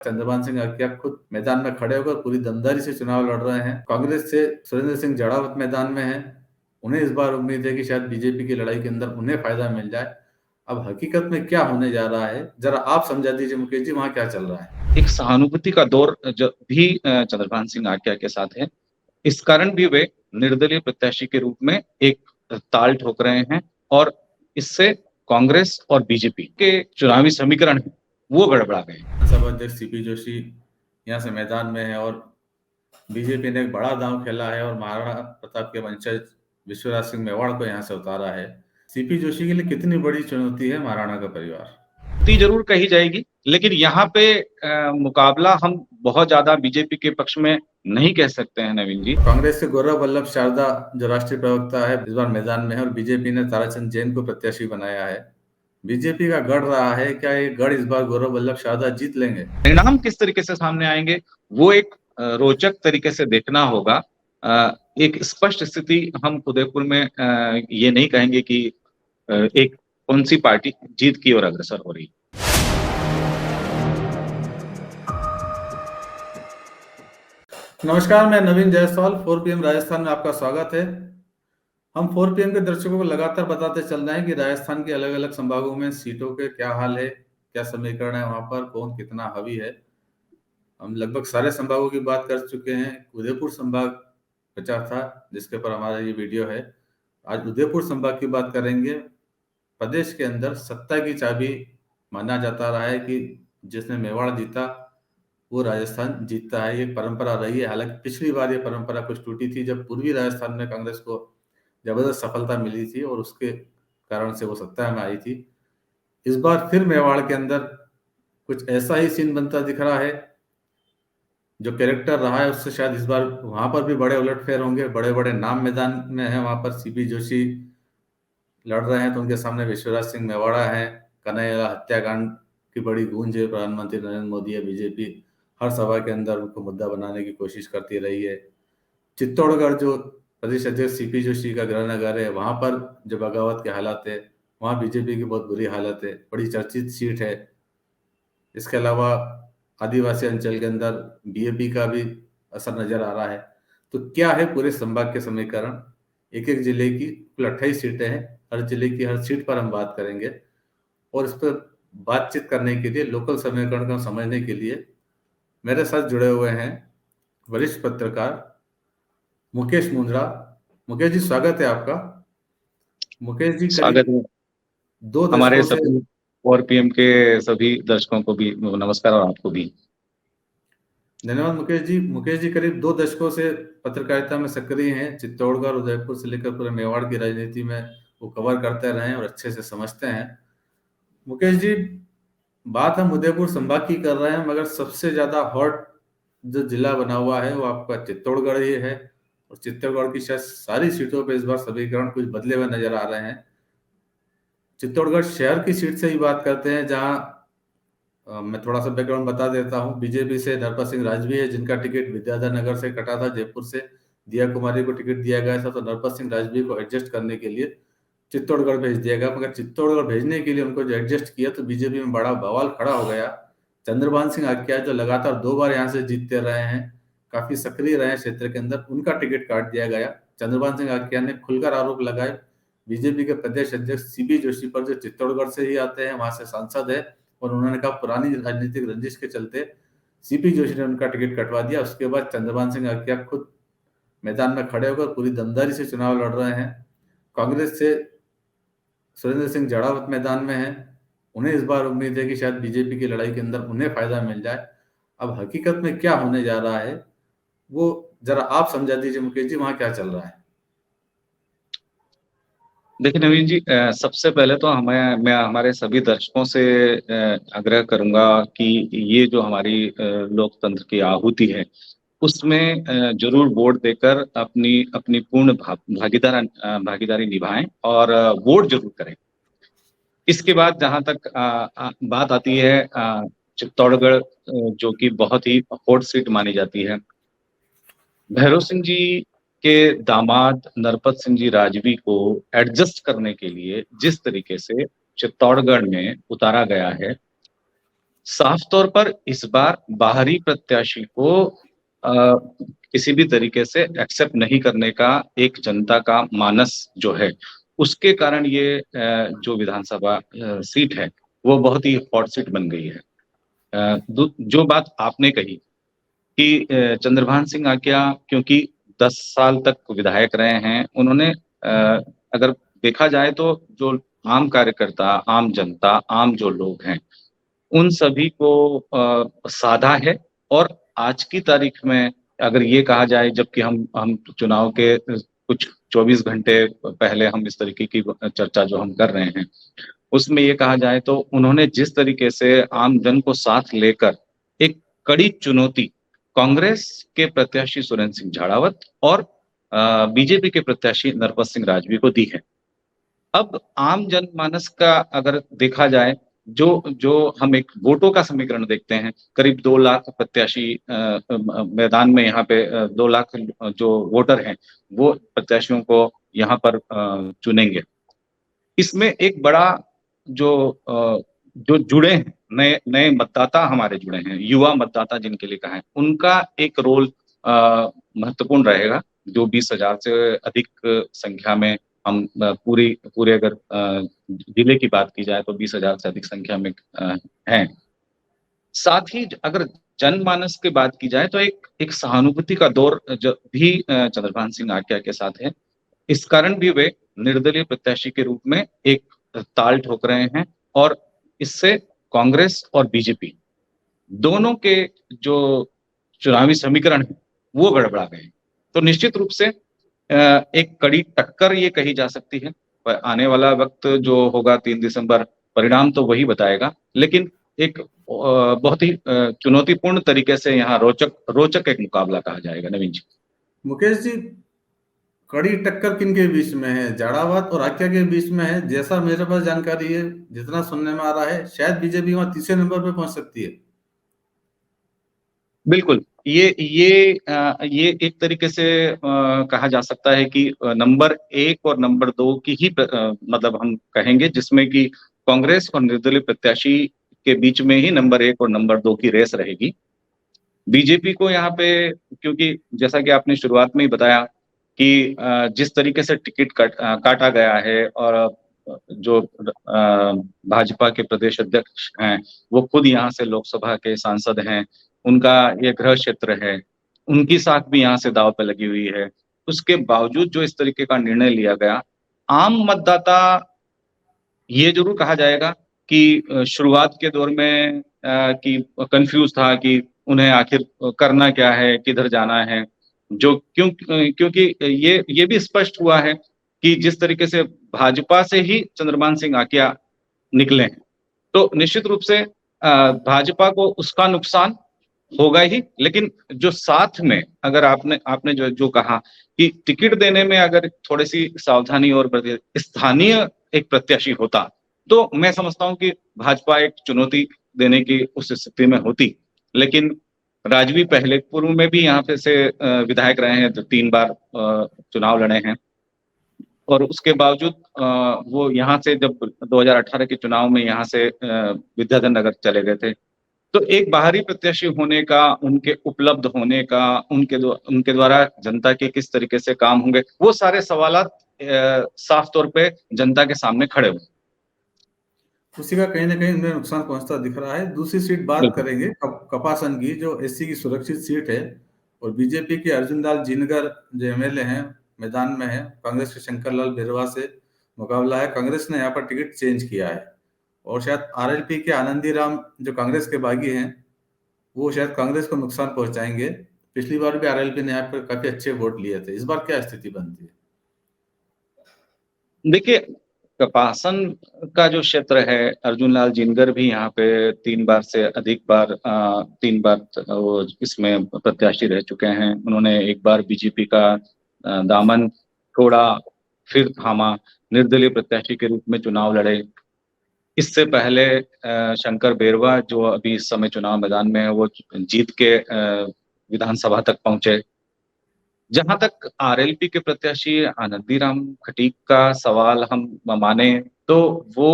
चंद्रभान सिंह आज्ञा खुद मैदान में खड़े होकर पूरी दमदारी से चुनाव लड़ रहे हैं। कांग्रेस से सुरेंद्र सिंह जड़ावत मैदान में हैं। उन्हें इस बार उम्मीद है कि शायद बीजेपी की लड़ाई के अंदर उन्हें फायदा मिल जाए। अब हकीकत में क्या होने जा रहा है, जरा आप समझा दीजिए मुकेश जी, वहां क्या चल रहा है। एक सहानुभूति का दौर जो भी चंद्रभान सिंह आज्ञा के साथ है, इस कारण भी वे निर्दलीय प्रत्याशी के रूप में एक ताल ठोक रहे हैं और इससे कांग्रेस और बीजेपी के चुनावी समीकरण वो गड़बड़ा गए हैं। सभा अध्यक्ष सीपी जोशी यहाँ से मैदान में है और बीजेपी ने एक बड़ा दांव खेला है और महाराणा प्रताप के वंशज विश्वराज सिंह मेवाड़ को यहाँ से उतारा है। सीपी जोशी के लिए कितनी बड़ी चुनौती है महाराणा का परिवार, जरूर कही जाएगी, लेकिन यहाँ पे मुकाबला हम बहुत ज्यादा बीजेपी के पक्ष में नहीं कह सकते हैं नवीन जी। कांग्रेस के गौरव वल्लभ शारदा जो राष्ट्रीय प्रवक्ता है इस बार मैदान में है और बीजेपी ने ताराचंद जैन को प्रत्याशी बनाया है। बीजेपी का गढ़ रहा है, क्या ये गढ़ इस बार गौरव वल्लभ शारदा जीत लेंगे? परिणाम किस तरीके से सामने आएंगे वो एक रोचक तरीके से देखना होगा। एक स्पष्ट स्थिति हम उदयपुर में ये नहीं कहेंगे कि एक कौन सी पार्टी जीत की ओर अग्रसर हो रही। नमस्कार, मैं नवीन जायसवाल, 4 PM राजस्थान में आपका स्वागत है। हम 4 PM के दर्शकों को लगातार बताते चल रहे हैं कि राजस्थान के अलग अलग संभागों में सीटों के क्या हाल है, क्या समीकरण है, वहां पर कौन कितना हावी है। हम लगभग सारे संभागों की बात कर चुके हैं। उदयपुर संभाग बचा था जिसके पर हमारा ये वीडियो है। आज उदयपुर संभाग की बात करेंगे। प्रदेश के अंदर सत्ता की चाबी माना जाता रहा है कि जिसने मेवाड़ जीता वो राजस्थान जीतता है। ये परंपरा रही है। हालांकि पिछली बार ये परंपरा कुछ टूटी थी जब पूर्वी राजस्थान में कांग्रेस को जबरदस्त सफलता मिली थी और उसके कारण से वो सत्ता में आई थी। इस बार फिर मेवाड़ के अंदर कुछ ऐसा ही सीन बनता दिख रहा है। जो कैरेक्टर रहा है उससे शायद इस बार वहां पर भी बड़े उलटफेर होंगे। बड़े बड़े नाम मैदान में है। वहां पर सीपी जोशी लड़ रहे हैं तो उनके सामने विश्वराज सिंह मेवाड़ा है। कन्हैया हत्याकांड की बड़ी गूंज है। प्रधानमंत्री नरेंद्र मोदी है, बीजेपी हर सभा के अंदर उनको मुद्दा बनाने की कोशिश करती रही है। चित्तौड़गढ़ जो प्रदेश अध्यक्ष सीपी जोशी का गृहनगर है, वहां पर जो बगावत के हालात है, वहां बीजेपी की बहुत बुरी हालत है। बड़ी चर्चित सीट है। इसके अलावा आदिवासी अंचल के अंदर बीएपी का भी असर नजर आ रहा है। तो क्या है पूरे संभाग के समीकरण? एक एक जिले की कुल 28 सीटें हैं। हर जिले की हर सीट पर हम बात करेंगे और इस पर बातचीत करने के लिए, लोकल समीकरण को समझने के लिए मेरे साथ जुड़े हुए हैं वरिष्ठ पत्रकार मुकेश मुंद्रा। मुकेश जी, स्वागत है आपका। मुकेश जी, स्वागत है। 2 हमारे दशकों से सभी 4 PM के सभी दर्शकों को भी नमस्कार और आपको भी धन्यवाद। मुकेश जी करीब 2 दशकों से पत्रकारिता में सक्रिय हैं। चित्तौड़गढ़, उदयपुर से लेकर पूरे मेवाड़ की राजनीति में वो कवर करते रहे हैं और अच्छे से समझते हैं। मुकेश जी, बात हम उदयपुर संभाग की कर रहे हैं, मगर सबसे ज्यादा हॉट जो जिला बना हुआ है वो आपका चित्तौड़गढ़ ही है। और चित्तौड़गढ़ की शायद सारी सीटों पे इस बार समीकरण कुछ बदले हुए नजर आ रहे हैं। चित्तौड़गढ़ शहर की सीट से ही बात करते हैं, जहां मैं थोड़ा सा बैकग्राउंड बता देता हूँ। बीजेपी से नरपत सिंह राजवी है, जिनका टिकट विद्याधर नगर से कटा था। जयपुर से दिया कुमारी को टिकट दिया गया था, तो नरपत सिंह राजवी को एडजस्ट करने के लिए चित्तौड़गढ़ भेज दिया गया। मगर चित्तौड़गढ़ भेजने के लिए उनको जो एडजस्ट किया तो बीजेपी में बड़ा बवाल खड़ा हो गया। चंद्रभान सिंह आज्ञा जो लगातार 2 बार यहाँ से जीतते रहे हैं, काफी सक्रिय रहे हैं क्षेत्र के अंदर, उनका टिकट काट दिया गया। चंद्रभान सिंह आज्ञा ने खुलकर आरोप लगाए बीजेपी के प्रदेश अध्यक्ष सीपी जोशी पर, जो चित्तौड़गढ़ से ही आते हैं, वहां से सांसद है। और उन्होंने कहा पुरानी राजनीतिक रंजिश के चलते सीपी जोशी ने उनका टिकट कटवा दिया। उसके बाद चंद्रभान सिंह आज्ञा खुद मैदान में खड़े होकर पूरी दमदारी से चुनाव लड़ रहे हैं। कांग्रेस से सुरेंद्र सिंह जड़ावत मैदान में है। उन्हें इस बार उम्मीद है कि शायद बीजेपी की लड़ाई के अंदर उन्हें फायदा मिल जाए। अब हकीकत में क्या होने जा रहा है वो जरा आप समझा दीजिए मुकेश जी, वहां क्या चल रहा है। देखिए नवीन जी, सबसे पहले तो मैं हमारे सभी दर्शकों से आग्रह करूंगा कि ये जो हमारी लोकतंत्र की आहुति है उसमें जरूर वोट देकर अपनी अपनी पूर्ण भागीदारी निभाएं और वोट जरूर करें। इसके बाद जहां तक बात आती है चित्तौड़गढ़, जो कि बहुत ही हॉट सीट मानी जाती है, भैरव सिंह जी के दामाद नरपत सिंह जी राजवी को एडजस्ट करने के लिए जिस तरीके से चित्तौड़गढ़ में उतारा गया है, साफ तौर पर इस बार बाहरी प्रत्याशी को अ, किसी भी तरीके से एक्सेप्ट नहीं करने का एक जनता का मानस जो है, उसके कारण ये जो विधानसभा सीट है, वो बहुत ही हॉट सीट बन गई है। जो बात आपने कही कि चंद्रभान सिंह आज्ञा क्योंकि 10 साल तक विधायक रहे हैं, उन्होंने अगर देखा जाए तो जो आम कार्यकर्ता, आम जनता, आम जो लोग हैं, उन सभी को साधा है और आज की तारीख में अगर ये कहा जाए जबकि हम चुनाव के कुछ 24 घंटे पहले हम इस तरीके की चर्चा जो हम कर रहे हैं, उसमें ये कहा जाए तो उन्होंने जिस तरीके से आम जन को साथ लेकर एक कड़ी चुनौती कांग्रेस के प्रत्याशी सुरेंद्र सिंह झाड़ावत और बीजेपी के प्रत्याशी नरपत सिंह राजवी को दी है। अब आम जनमानस का अगर देखा जाए, जो जो हम एक वोटों का समीकरण देखते हैं, करीब 2 लाख प्रत्याशी मैदान में यहाँ पे 2 लाख जो वोटर हैं, वो प्रत्याशियों को यहाँ पर चुनेंगे। इसमें एक बड़ा जो जो जुड़े हैं, नए नए मतदाता हमारे जुड़े हैं, युवा मतदाता जिनके लिए कहा है, उनका एक रोल महत्वपूर्ण रहेगा, जो 20,000 से अधिक संख्या में हम पूरे अगर जिले की बात की जाए तो 20,000 से अधिक संख्या में हैं। साथ ही अगर जनमानस की बात की जाए तो एक एक सहानुभूति का दौर जो भी चंद्रभान सिंह आज्ञा के साथ है। इस कारण भी वे निर्दलीय प्रत्याशी के रूप में एक ताल ठोक रहे हैं और इससे कांग्रेस और बीजेपी दोनों के जो चुनावी समीकरण है, वो गड़बड़ा गए। तो निश्चित रूप से एक कड़ी टक्कर ये कही जा सकती है। पर आने वाला वक्त जो होगा 3 दिसंबर, परिणाम तो वही बताएगा। लेकिन एक बहुत ही चुनौतीपूर्ण तरीके से यहाँ रोचक रोचक एक मुकाबला कहा जाएगा। नवीन जी। मुकेश जी, कड़ी टक्कर किनके बीच में है? झाड़ावात और आक्या के बीच में है, जैसा मेरे पास जानकारी है, जितना सुनने में आ रहा है, शायद बीजेपी वहां तीसरे नंबर पे पहुंच सकती है। बिल्कुल, ये एक तरीके से कहा जा सकता है कि नंबर 1 और नंबर 2 की ही मतलब हम कहेंगे जिसमें कि कांग्रेस और निर्दलीय प्रत्याशी के बीच में ही नंबर 1 और नंबर 2 की रेस रहेगी। बीजेपी को यहाँ पे क्योंकि जैसा कि आपने शुरुआत में ही बताया कि जिस तरीके से टिकट काटा गया है और जो भाजपा के प्रदेश अध्यक्ष हैं, वो खुद यहाँ से लोकसभा के सांसद हैं, उनका ये गृह क्षेत्र है, उनकी साख भी यहाँ से दांव पे लगी हुई है। उसके बावजूद जो इस तरीके का निर्णय लिया गया, आम मतदाता ये ज़रूर कहा जाएगा कि शुरुआत के दौर में कि कन्फ्यूज़ था कि उन्हें आखिर करना क्या है, किधर जाना है? क्योंकि ये भी स्पष्ट हुआ है कि जिस तरीके से भाजपा से ही चंद्रमान सिंह आकिया निकले हैं, तो निश्चित रूप से भाजपा को उसका नुकसान होगा ही, लेकिन जो साथ में अगर आपने आपने जो कहा कि टिकट देने में अगर थोड़ी-सी सावधानी और बरती स्थानीय एक प्रत्याशी होता, तो मैं समझता हूँ कि भाजपा एक चुनौती देने की उस स्थिति में होती। लेकिन राजवी पहले पूर्व में भी यहाँ पे से विधायक रहे हैं, तो 3 बार चुनाव लड़े हैं और उसके बावजूद वो यहाँ से जब 2018 के चुनाव में यहाँ से विद्याधर नगर चले गए थे। तो एक बाहरी प्रत्याशी होने का, उनके उपलब्ध होने का, उनके द्वारा जनता के किस तरीके से काम होंगे, वो सारे सवालात साफ तौर पे जनता के सामने खड़े हुए। उसी का कहीं ना कहीं उन्हें नुकसान पहुंचता दिख रहा है। दूसरी सीट बात बिल्कुल। करेंगे कपासन की, जो एससी की सुरक्षित सीट है, और बीजेपी के अर्जुन लाल जिनगर जो एमएलए हैं, मैदान में है। कांग्रेस के शंकर लाल बिरवा से मुकाबला है। कांग्रेस ने यहाँ पर टिकट चेंज किया है, और शायद आरएलपी के आनंदी राम जो कांग्रेस के बागी हैं, वो शायद कांग्रेस को नुकसान पहुंचाएंगे। पिछली बार भी आरएलपी ने यहाँ पर काफी अच्छे वोट लिए थे। इस बार क्या स्थिति बनती है? देखिए, कपासन का जो क्षेत्र है, अर्जुन लाल जिनगर भी यहाँ पे 3 बार से अधिक बार 3 बार वो इसमें प्रत्याशी रह चुके हैं। उन्होंने एक बार बीजेपी का दामन छोड़ा, फिर थामा, निर्दलीय प्रत्याशी के रूप में चुनाव लड़े। इससे पहले शंकर बेरवा जो अभी इस समय चुनाव मैदान में है, वो जीत के विधानसभा तक पहुंचे। जहां तक आरएलपी के प्रत्याशी आनंदीराम खटीक का सवाल हम माने तो वो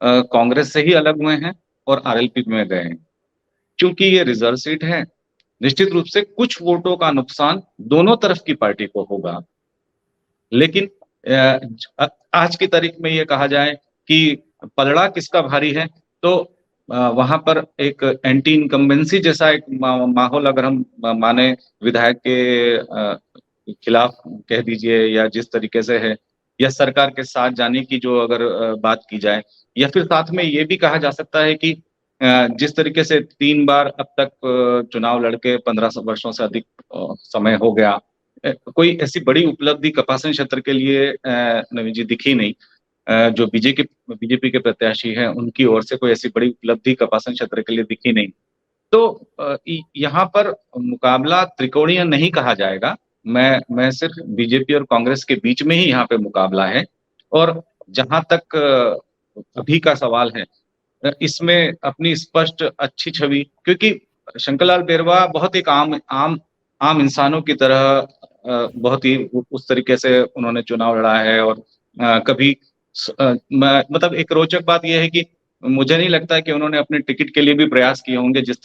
कांग्रेस से ही अलग हुए हैं और आरएलपी में गए हैं। चूंकि ये रिजर्व सीट है, निश्चित रूप से कुछ वोटों का नुकसान दोनों तरफ की पार्टी को होगा। लेकिन आज की तारीख में ये कहा जाए कि पलड़ा किसका भारी है, तो वहां पर एक एंटी इनकम्बेंसी जैसा एक माहौल अगर हम माने विधायक के खिलाफ कह दीजिए, या जिस तरीके से है, या सरकार के साथ जाने की जो अगर बात की जाए, या फिर साथ में ये भी कहा जा सकता है कि जिस तरीके से 3 बार अब तक चुनाव लड़के 15 वर्षों से अधिक समय हो गया, कोई ऐसी बड़ी उपलब्धि कपासन क्षेत्र के लिए नवीन जी दिखी नहीं। जो बीजेपी के प्रत्याशी हैं उनकी ओर से कोई ऐसी बड़ी उपलब्धि कपासन क्षेत्र के लिए दिखी नहीं। तो यहाँ पर मुकाबला त्रिकोणीय नहीं कहा जाएगा। मैं सिर्फ बीजेपी और कांग्रेस के बीच में ही यहाँ पे मुकाबला है। और जहां तक अभी का सवाल है, इसमें अपनी स्पष्ट अच्छी छवि, क्योंकि शंकरलाल बेरवा बहुत एक आम आम आम इंसानों की तरह बहुत ही उस तरीके से उन्होंने चुनाव लड़ा है। और कभी मतलब एक रोचक बात यह है कि मुझे नहीं लगता कि उन्होंने अपने टिकट के लिए भी प्रयास किए होंगे। जिस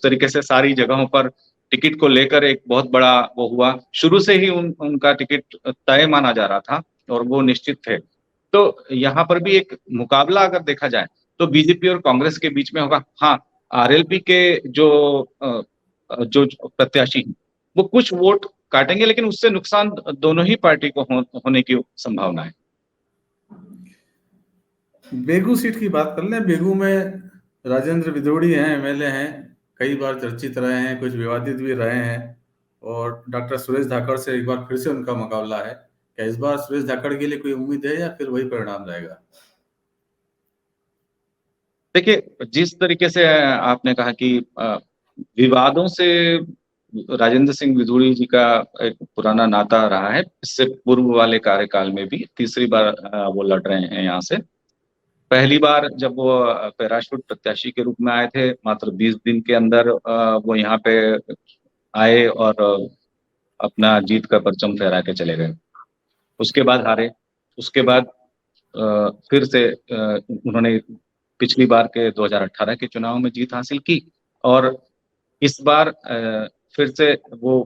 तरीके से सारी जगहों पर टिकट को लेकर एक बहुत बड़ा वो हुआ, शुरू से ही उनका टिकट तय माना जा रहा था और वो निश्चित थे। तो यहाँ पर भी एक मुकाबला अगर देखा जाए तो बीजेपी और कांग्रेस के बीच में होगा। हाँ, आरएलपी के जो प्रत्याशी हैं, वो कुछ वोट काटेंगे, लेकिन उससे नुकसान दोनों ही पार्टी को होने की संभावना है। बेगू सीट की बात कर लें। बेगू में राजेंद्र विदोड़ी हैं, एमएलए हैं, कई बार चर्चित रहे हैं, कुछ विवादित भी रहे हैं, और डॉक्टर सुरेश धाकड़ से एक बार फिर से उनका मुकाबला है। क्या इस बार सुरेश धाकड़ के लिए कोई उम्मीद है या फिर वही परिणाम रहेगा? देखिए, जिस तरीके से आपने कहा कि विवादों से राजेंद्र सिंह विधूड़ी जी का एक पुराना नाता रहा है, इससे पूर्व वाले कार्यकाल में भी तीसरी बार वो लड़ रहे हैं यहाँ से। पहली बार जब वो पैराशूट प्रत्याशी के रूप में आए थे, मात्र 20 दिन के अंदर वो यहाँ पे आए और अपना जीत का परचम फहरा के चले गए। उसके बाद हारे। उसके बाद फिर से उन्होंने पिछली बार के 2018 के चुनाव में जीत हासिल की, और इस बार फिर से वो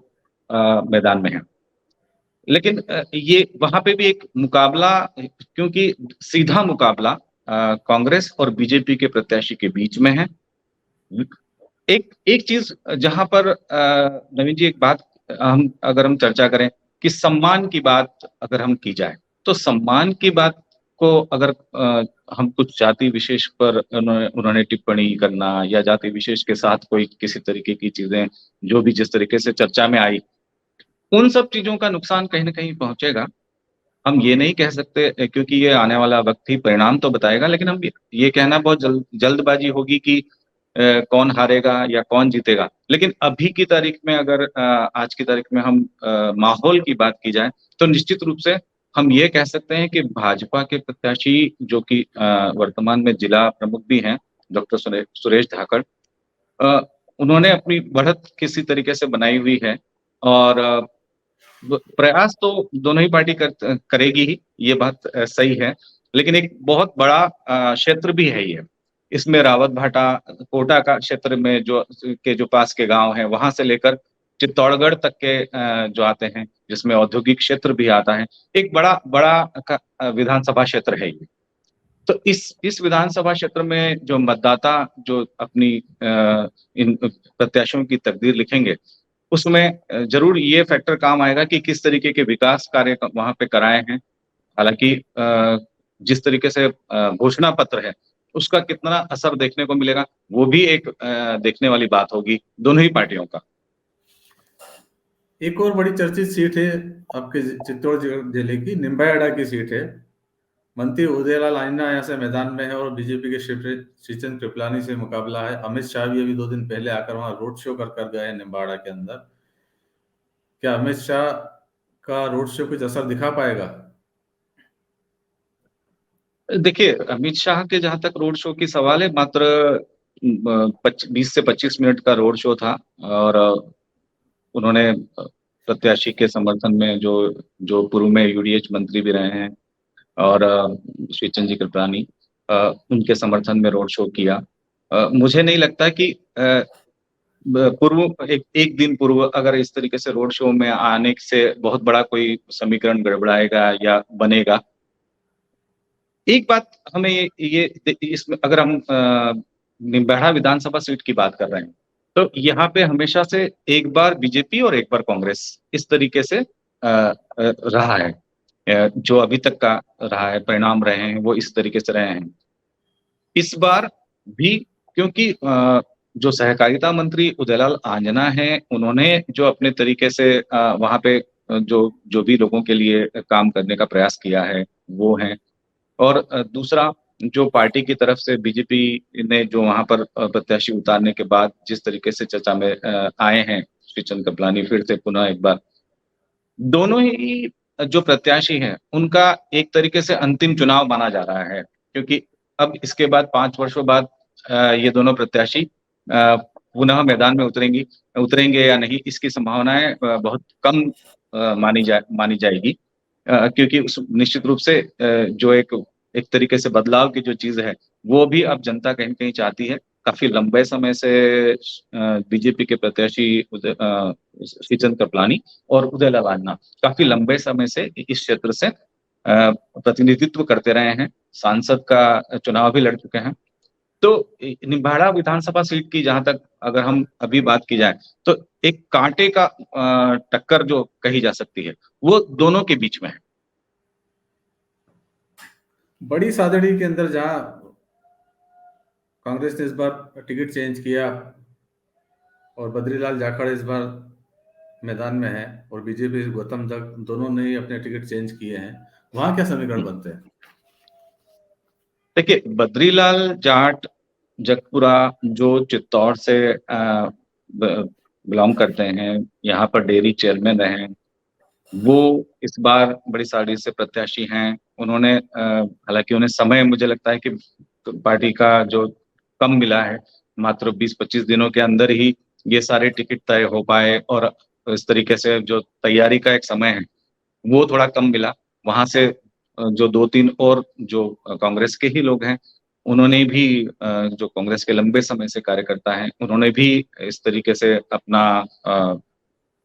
मैदान में है। लेकिन ये वहां पे भी एक मुकाबला, क्योंकि सीधा मुकाबला कांग्रेस और बीजेपी के प्रत्याशी के बीच में है। एक एक चीज जहां पर नवीन जी, एक बात अगर हम चर्चा करें कि सम्मान की बात अगर हम की जाए, तो सम्मान की बात को अगर हम कुछ जाति विशेष पर उन्होंने टिप्पणी करना, या जाति विशेष के साथ कोई किसी तरीके की चीजें जो भी जिस तरीके से चर्चा में आई, उन सब चीजों का नुकसान कहीं ना कहीं पहुंचेगा। हम ये नहीं कह सकते, क्योंकि ये आने वाला वक्त ही परिणाम तो बताएगा, लेकिन हम ये कहना बहुत जल्दबाजी होगी कि कौन हारेगा या कौन जीतेगा। लेकिन अभी की तारीख में अगर आज की तारीख में हम माहौल की बात की जाए, तो निश्चित रूप से हम ये कह सकते हैं कि भाजपा के प्रत्याशी जो कि वर्तमान में जिला प्रमुख भी हैं, डॉक्टर सुरेश धाकड़, उन्होंने अपनी बढ़त किसी तरीके से बनाई हुई है। और प्रयास तो दोनों ही पार्टी करेगी ही, ये बात सही है। लेकिन एक बहुत बड़ा क्षेत्र भी है ये। इसमें रावत भाटा, कोटा का क्षेत्र में जो पास के गांव हैं, वहां से लेकर चित्तौड़गढ़ तक के जो आते हैं, जिसमें औद्योगिक क्षेत्र भी आता है, एक बड़ा बड़ा विधानसभा क्षेत्र है ये। तो इस विधानसभा क्षेत्र में जो मतदाता जो अपनी इन प्रत्याशियों की तकदीर लिखेंगे, उसमें जरूर ये फैक्टर काम आएगा कि किस तरीके के विकास कार्य वहां पे कराए हैं। हालांकि जिस तरीके से घोषणा पत्र है, उसका कितना असर देखने को मिलेगा, वो भी एक देखने वाली बात होगी दोनों ही पार्टियों का। एक और बड़ी चर्चित सीट है आपके चित्तौड़ जिले की, निम्बाहेड़ा की सीट है। मंत्री उदयलाल आइना यहाँ से मैदान में है और बीजेपी के श्रीचंद कृपलानी से मुकाबला है। अमित शाह भी अभी 2 दिन पहले आकर वहां रोड शो कर गए हैं निम्बाड़ा के अंदर। क्या अमित शाह का रोड शो कुछ असर दिखा पाएगा? देखिए, अमित शाह के जहां तक रोड शो की सवाल है, मात्र 20 से 25 मिनट का रोड शो था। और उन्होंने प्रत्याशी के समर्थन में जो जो पूर्व में यूडीएच मंत्री भी रहे हैं, और श्रीचंद जी कृपलानी, उनके समर्थन में रोड शो किया। मुझे नहीं लगता कि पूर्व एक दिन पूर्व अगर इस तरीके से रोड शो में आने से बहुत बड़ा कोई समीकरण गड़बड़ाएगा या बनेगा। एक बात हमें ये इसमें अगर हम निम्बाड़ा विधानसभा सीट की बात कर रहे हैं, तो यहाँ पे हमेशा से एक बार बीजेपी और एक बार कांग्रेस इस तरीके से रहा है। जो अभी तक का रहा है, परिणाम रहे हैं, वो इस तरीके से रहे हैं। इस बार भी क्योंकि जो सहकारिता मंत्री उदयलाल आंजना हैं, उन्होंने जो अपने तरीके से वहाँ पे जो जो भी लोगों के लिए काम करने का प्रयास किया है, वो हैं। और दूसरा जो पार्टी की तरफ से बीजेपी ने जो वहाँ पर प्रत्याशी उतारने के बाद जिस तरीके से चर्चा में आए हैं, श्रीचंद कृपलानी फिर से पुनः एक बार, दोनों ही जो प्रत्याशी हैं, उनका एक तरीके से अंतिम चुनाव माना जा रहा है। क्योंकि अब इसके बाद 5 वर्षों बाद ये दोनों प्रत्याशी पुनः मैदान में उतरेंगे या नहीं, इसकी संभावनाएँ बहुत कम मानी जाएगी। क्योंकि उस निश्चित रूप से जो एक तरीके से बदलाव की जो चीज़ है, वो भी अब जनता कहीं न कहीं चाहती है। काफ़ी लंबे समय से बीजेपी के प्रत्याशी श्रीचंद कृपलानी और उदयलाल आंजना काफ़ी लंबे समय से इस क्षेत्र से प्रतिनिधित्व करते रहे हैं, सांसद का चुनाव भी लड़ चुके हैं। तो निम्बाड़ा विधानसभा सीट की जहाँ तक अगर हम अभी बात की जाए, तो एक काँटे का टक्कर जो कही जा सकती है, वो दोनों के बीच में है। बड़ी सादड़ी के अंदर जहाँ कांग्रेस ने इस बार टिकट चेंज किया और बद्रीलाल जाखड़ इस बार मैदान में है और बीजेपी गौतम तक दोनों ने ही अपने टिकट चेंज किए हैं, वहां क्या समीकरण बनते हैं? देखिए, बद्रीलाल जाट जगपुरा जो चित्तौड़ से बिलोंग करते हैं, यहाँ पर डेयरी चेयरमैन रहे हैं, वो इस बार बड़ी सारी से प्रत्याशी हैं। उन्होंने हालाँकि उन्हें समय मुझे लगता है कि पार्टी का जो कम मिला है, मात्र 20-25 दिनों के अंदर ही ये सारे टिकट तय हो पाए और इस तरीके से जो तैयारी का एक समय है, वो थोड़ा कम मिला। वहाँ से जो 2-3 और जो कांग्रेस के ही लोग हैं, उन्होंने भी जो कांग्रेस के लंबे समय से कार्यकर्ता हैं, उन्होंने भी इस तरीके से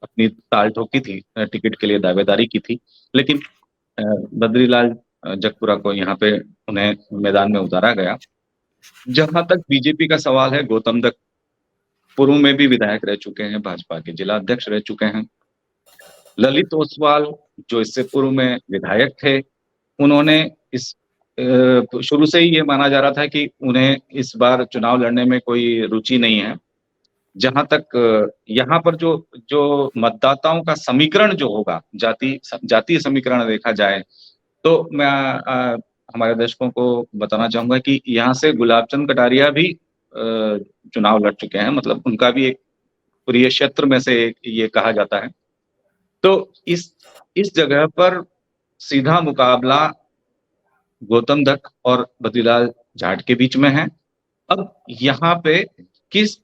अपनी ताल ठोकी थी, टिकट के लिए दावेदारी की थी। लेकिन अ, बद्रीलाल जगपुरा को यहाँ पे उन्हें मैदान में उतारा गया। जहाँ तक बीजेपी का सवाल है, गौतम दत्त पूर्व में भी विधायक रह चुके हैं, भाजपा के जिला अध्यक्ष रह चुके हैं। ललित ओसवाल जो इससे पूर्व में विधायक थे, उन्होंने इस शुरू से ही ये माना जा रहा था कि उन्हें इस बार चुनाव लड़ने में कोई रुचि नहीं है। जहाँ तक यहाँ पर जो जो मतदाताओं का समीकरण जो होगा, जातीय समीकरण देखा जाए, तो मैं हमारे दर्शकों को बताना चाहूँगा कि यहाँ से गुलाब चंद कटारिया भी चुनाव लड़ चुके हैं, मतलब उनका भी एक प्रिय क्षेत्र में से एक ये कहा जाता है। तो इस जगह पर सीधा मुकाबला गौतम दत्त और बद्रीलाल जाट के बीच में है। अब यहाँ पे किस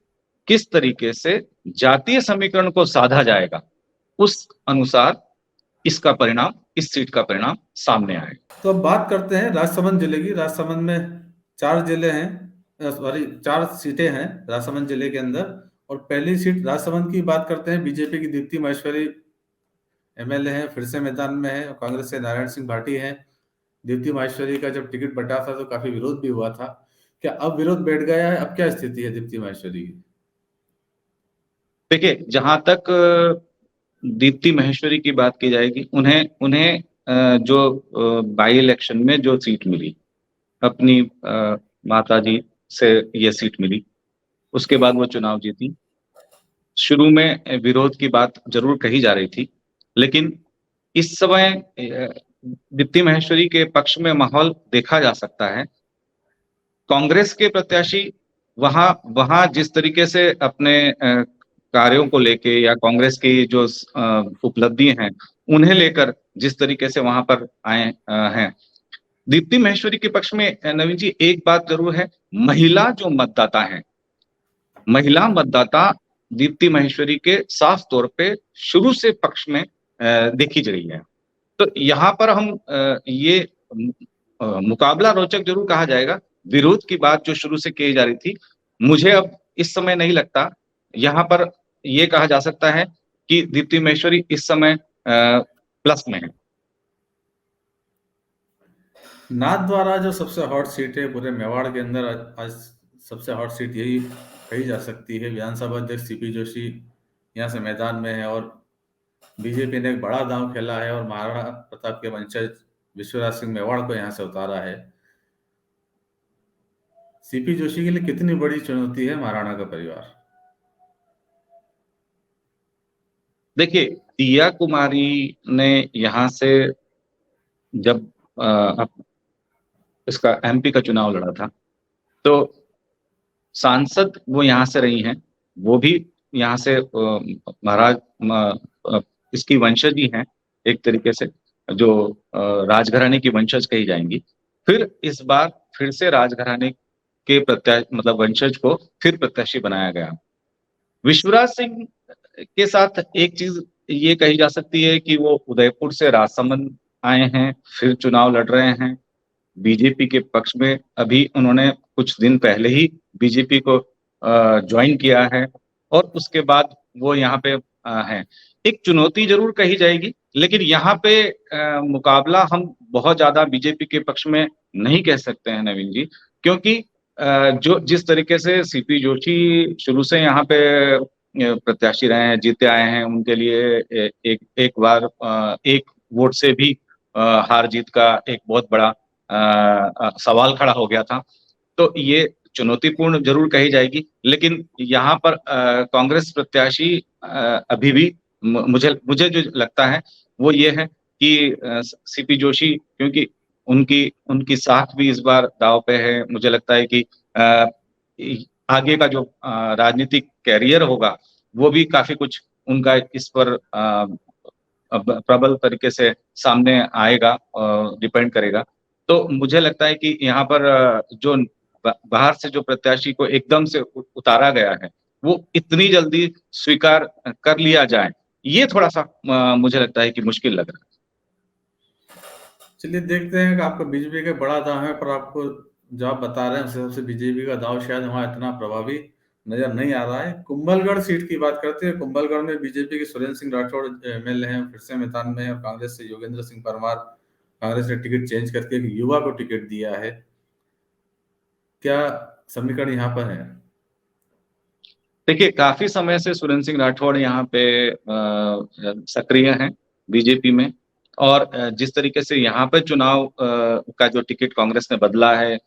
किस तरीके से जातीय समीकरण को साधा जाएगा, उस अनुसार इसका परिणाम, इस सीट का परिणाम सामने आएगा। तो अब बात करते हैं राजसमंद जिले की। राजसमंद में 4 जिले हैं, सॉरी 4 सीटें हैं राजसमंद जिले के अंदर। और पहली सीट राजसमंद की बात करते हैं, बीजेपी की दीप्ति महेश्वरी एमएलए हैं, फिर से मैदान में है। और कांग्रेस से नारायण सिंह भाटी हैं। दीप्ति माहेश्वरी का जब टिकट बटा था तो काफी विरोध भी हुआ था। क्या अब विरोध बैठ गया है? अब क्या स्थिति है दीप्ति माहेश्वरी की? देखिए, जहाँ तक दीप्ति महेश्वरी की बात की जाएगी, उन्हें उन्हें जो बाई इलेक्शन में जो सीट मिली, अपनी माताजी से ये सीट मिली, उसके बाद वो चुनाव जीती। शुरू में विरोध की बात ज़रूर कही जा रही थी, लेकिन इस समय दीप्ति महेश्वरी के पक्ष में माहौल देखा जा सकता है। कांग्रेस के प्रत्याशी वहाँ वहाँ जिस तरीके से अपने कार्यों को लेके या कांग्रेस की जो उपलब्धि हैं, उन्हें लेकर जिस तरीके से वहाँ पर आए हैं। दीप्ति महेश्वरी के पक्ष में नवीन जी एक बात ज़रूर है, महिला जो मतदाता हैं, महिला मतदाता दीप्ति महेश्वरी के साफ तौर पे शुरू से पक्ष में देखी जा रही है। तो यहाँ पर हम मुकाबला रोचक ज़रूर कहा जाएगा। विरोध की बात जो शुरू से की जा रही थी, मुझे अब इस समय नहीं लगता, यहाँ पर ये कहा जा सकता है कि दीप्ति महेश्वरी इस समय प्लस में है। नाथद्वारा जो सबसे हॉट सीट है पूरे मेवाड़ के अंदर, आज सबसे हॉट सीट यही कही जा सकती है। विधानसभा अध्यक्ष सीपी जोशी यहाँ से मैदान में है और बीजेपी ने एक बड़ा दांव खेला है और महाराणा प्रताप के वंशज विश्वराज सिंह मेवाड़ को यहाँ से उतारा है। सीपी जोशी के लिए कितनी बड़ी चुनौती है महाराणा का परिवार? देखिए, दिया कुमारी ने यहाँ से जब इसका एमपी का चुनाव लड़ा था, तो सांसद वो यहाँ से रही हैं, वो भी यहाँ से महाराज इसकी वंशज ही हैं, एक तरीके से जो राजघराने की वंशज कही जाएंगी। फिर इस बार फिर से राजघराने के मतलब वंशज को फिर प्रत्याशी बनाया गया। विश्वराज सिंह के साथ एक चीज ये कही जा सकती है कि वो उदयपुर से राजसमंद आए हैं, फिर चुनाव लड़ रहे हैं बीजेपी के पक्ष में। अभी उन्होंने कुछ दिन पहले ही बीजेपी को ज्वाइन किया है और उसके बाद वो यहाँ पे हैं। एक चुनौती जरूर कही जाएगी, लेकिन यहाँ पे मुकाबला हम बहुत ज्यादा बीजेपी के पक्ष में नहीं कह सकते हैं नवीन जी, क्योंकि जो जिस तरीके से सीपी जोशी शुरू से यहाँ पे प्रत्याशी रहे हैं, जीते आए हैं, उनके लिए एक बार एक वोट से भी हार जीत का एक बहुत बड़ा सवाल खड़ा हो गया था। तो ये चुनौतीपूर्ण जरूर कही जाएगी, लेकिन यहाँ पर कांग्रेस प्रत्याशी अभी भी मुझे मुझे जो लगता है वो ये है कि सीपी जोशी, क्योंकि उनकी उनकी साख भी इस बार दांव पे है। मुझे लगता है कि आगे का जो राजनीतिक कैरियर होगा वो भी काफी कुछ उनका इस पर प्रबल तरीके से सामने आएगा, डिपेंड करेगा। तो मुझे लगता है कि यहाँ पर जो बाहर से जो प्रत्याशी को एकदम से उतारा गया है वो इतनी जल्दी स्वीकार कर लिया जाए, ये थोड़ा सा मुझे लगता है कि मुश्किल लग रहा है। चलिए देखते हैं कि आपका बीजेपी का बड़ा दांव है, पर आपको जो आप बता रहे हैं उससे सबसे बीजेपी का दांव शायद वहां इतना प्रभावी नजर नहीं आ रहा है। कुंभलगढ़ सीट की बात करते हैं। कुंभलगढ़ में बीजेपी के सुरेंद्र सिंह राठौड़ एमएलए हैं, फिर से मैदान में है, और कांग्रेस से योगेंद्र सिंह परमार, कांग्रेस ने टिकट चेंज करके एक युवा को टिकट दिया है। क्या समीकरण यहाँ पर है? देखिए, काफी समय से सुरेंद्र सिंह राठौड़ यहाँ पे सक्रिय हैं बीजेपी में, और जिस तरीके से यहाँ पे चुनाव का जो टिकट कांग्रेस ने बदला है,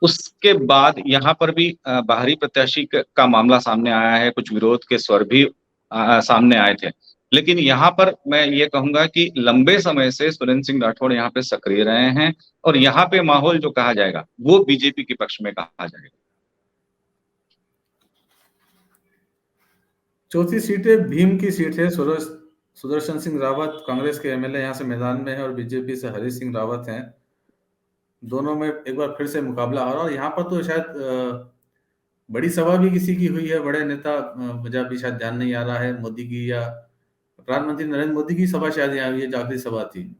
उसके बाद यहाँ पर भी बाहरी प्रत्याशी का मामला सामने आया है, कुछ विरोध के स्वर भी सामने आए थे। लेकिन यहाँ पर मैं ये कहूंगा कि लंबे समय से सुरेंद्र सिंह राठौड़ यहाँ पे सक्रिय रहे हैं, और यहाँ पे माहौल जो कहा जाएगा वो बीजेपी के पक्ष में कहा जाएगा। चौथी सीट है, भीम की सीट है। सुदर्शन सिंह रावत कांग्रेस के एमएलए यहाँ से मैदान में है, और बीजेपी से हरीश सिंह रावत हैं। दोनों में एक बार फिर से मुकाबला हो रहा है। और यहाँ पर तो शायद बड़ी सभा भी किसी की हुई है, बड़े नेता, मुझे अभी शायद ध्यान नहीं आ रहा है, मोदी की या प्रधानमंत्री नरेंद्र मोदी की सभा शायद यहाँ हुई है, जो आखिरी सभा थी।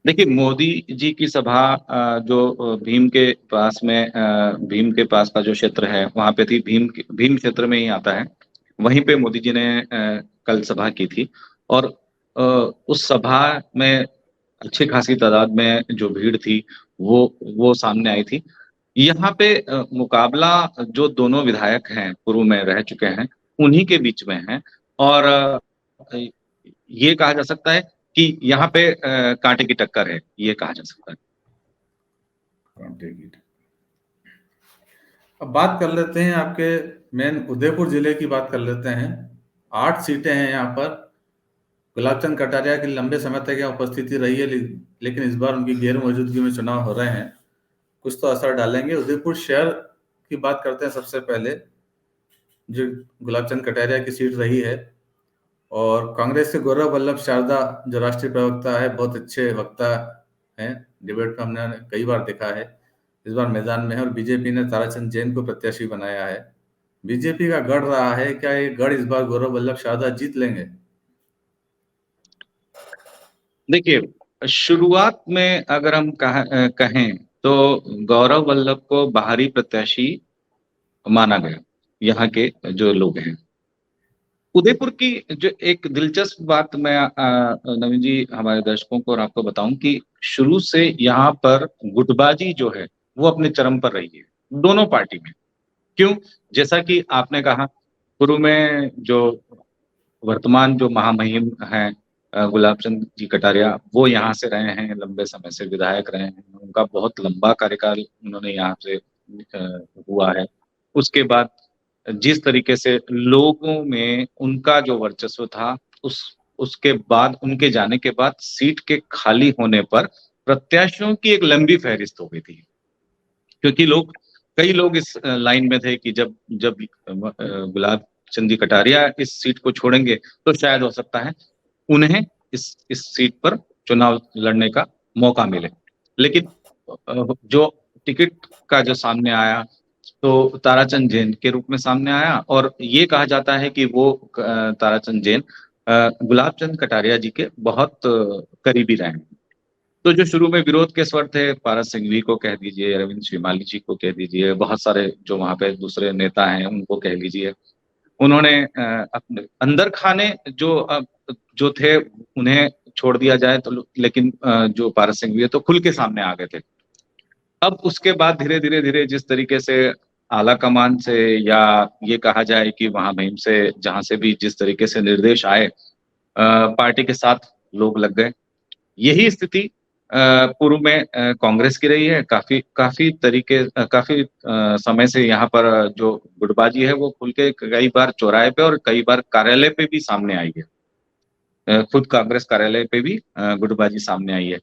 देखिए, मोदी जी की सभा जो भीम के पास में भीम के पास का जो क्षेत्र है वहां पे थी, भीम क्षेत्र में ही आता है। वहीं पे मोदी जी ने कल सभा की थी, और उस सभा में अच्छी खासी तादाद में जो भीड़ थी वो सामने आई थी। यहाँ पे मुकाबला जो दोनों विधायक हैं, पूर्व में रह चुके हैं, उन्हीं के बीच में है। और ये कहा जा सकता है कि यहाँ पे कांटे की टक्कर है, ये कहा जा सकता है। अब बात कर लेते हैं आपके मेन उदयपुर जिले की बात कर लेते हैं। 8 सीटें हैं यहाँ पर। गुलाबचंद कटारिया की लंबे समय तक यहाँ उपस्थिति रही है, लेकिन इस बार उनकी गैर मौजूदगी में चुनाव हो रहे हैं, कुछ तो असर डालेंगे। उदयपुर शहर की बात करते हैं सबसे पहले, जो गुलाबचंद कटारिया की सीट रही है। और कांग्रेस से गौरव वल्लभ शारदा, जो राष्ट्रीय प्रवक्ता है, बहुत अच्छे वक्ता हैं, डिबेट में हमने कई बार देखा है, इस बार मैदान में है। और बीजेपी ने ताराचंद जैन को प्रत्याशी बनाया है। बीजेपी का गढ़ रहा है, क्या ये गढ़ इस बार गौरव वल्लभ शारदा जीत लेंगे? देखिए, शुरुआत में अगर हम कहें तो गौरव वल्लभ को बाहरी प्रत्याशी माना गया, यहाँ के जो लोग हैं। उदयपुर की जो एक दिलचस्प बात मैं नवीन जी हमारे दर्शकों को और आपको बताऊं कि शुरू से यहाँ पर गुटबाजी जो है वो अपने चरम पर रही है, दोनों पार्टी में। क्यों? जैसा कि आपने कहा, पूर्व में जो वर्तमान जो महामहिम हैं गुलाब चंद जी कटारिया, वो यहाँ से रहे हैं, लंबे समय से विधायक रहे हैं, उनका बहुत लंबा कार्यकाल उन्होंने यहाँ से हुआ है। उसके बाद जिस तरीके से लोगों में उनका जो वर्चस्व था, उस उसके बाद उनके जाने के बाद सीट के खाली होने पर प्रत्याशियों की एक लंबी फहरिस्त हो गई थी। क्योंकि कई लोग इस लाइन में थे कि जब जब गुलाब चंद जी कटारिया इस सीट को छोड़ेंगे तो शायद हो सकता है उन्हें इस सीट पर चुनाव लड़ने का मौका मिले। लेकिन जो टिकट का जो सामने आया तो ताराचंद जैन के रूप में सामने आया, और ये कहा जाता है कि वो ताराचंद जैन गुलाब चंद कटारिया जी के बहुत करीबी रहे हैं। तो जो शुरू में विरोध के स्वर थे, पारस सिंघवी को कह दीजिए, अरविंद श्रीमाली जी को कह दीजिए, बहुत सारे जो वहाँ पे दूसरे नेता हैं उनको कह लीजिए, उन्होंने अपने अंदर खाने जो थे उन्हें छोड़ दिया जाए तो, लेकिन जो पारस सिंघवी है तो खुल के सामने आ गए थे। अब उसके बाद धीरे धीरे धीरे जिस तरीके से आला कमान से, या ये कहा जाए कि महामहिम से, जहां से भी जिस तरीके से निर्देश आए, पार्टी के साथ लोग लग गए। यही स्थिति पूर्व में कांग्रेस की रही है। काफी काफी काफी समय से यहाँ पर जो गुटबाजी है वो खुल के कई बार चौराहे पे और कई बार कार्यालय पे भी सामने आई है। खुद कांग्रेस कार्यालय पे भी गुटबाजी सामने आई है।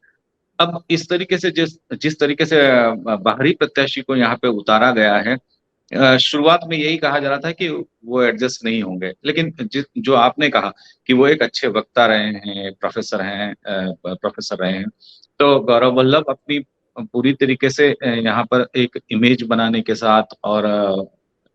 अब इस तरीके से जिस जिस तरीके से बाहरी प्रत्याशी को यहाँ पे उतारा गया है, शुरुआत में यही कहा जा रहा था कि वो एडजस्ट नहीं होंगे, लेकिन जो आपने कहा कि वो एक अच्छे वक्ता रहे हैं, प्रोफेसर रहे हैं, तो गौरव वल्लभ अपनी पूरी तरीके से यहाँ पर एक इमेज बनाने के साथ और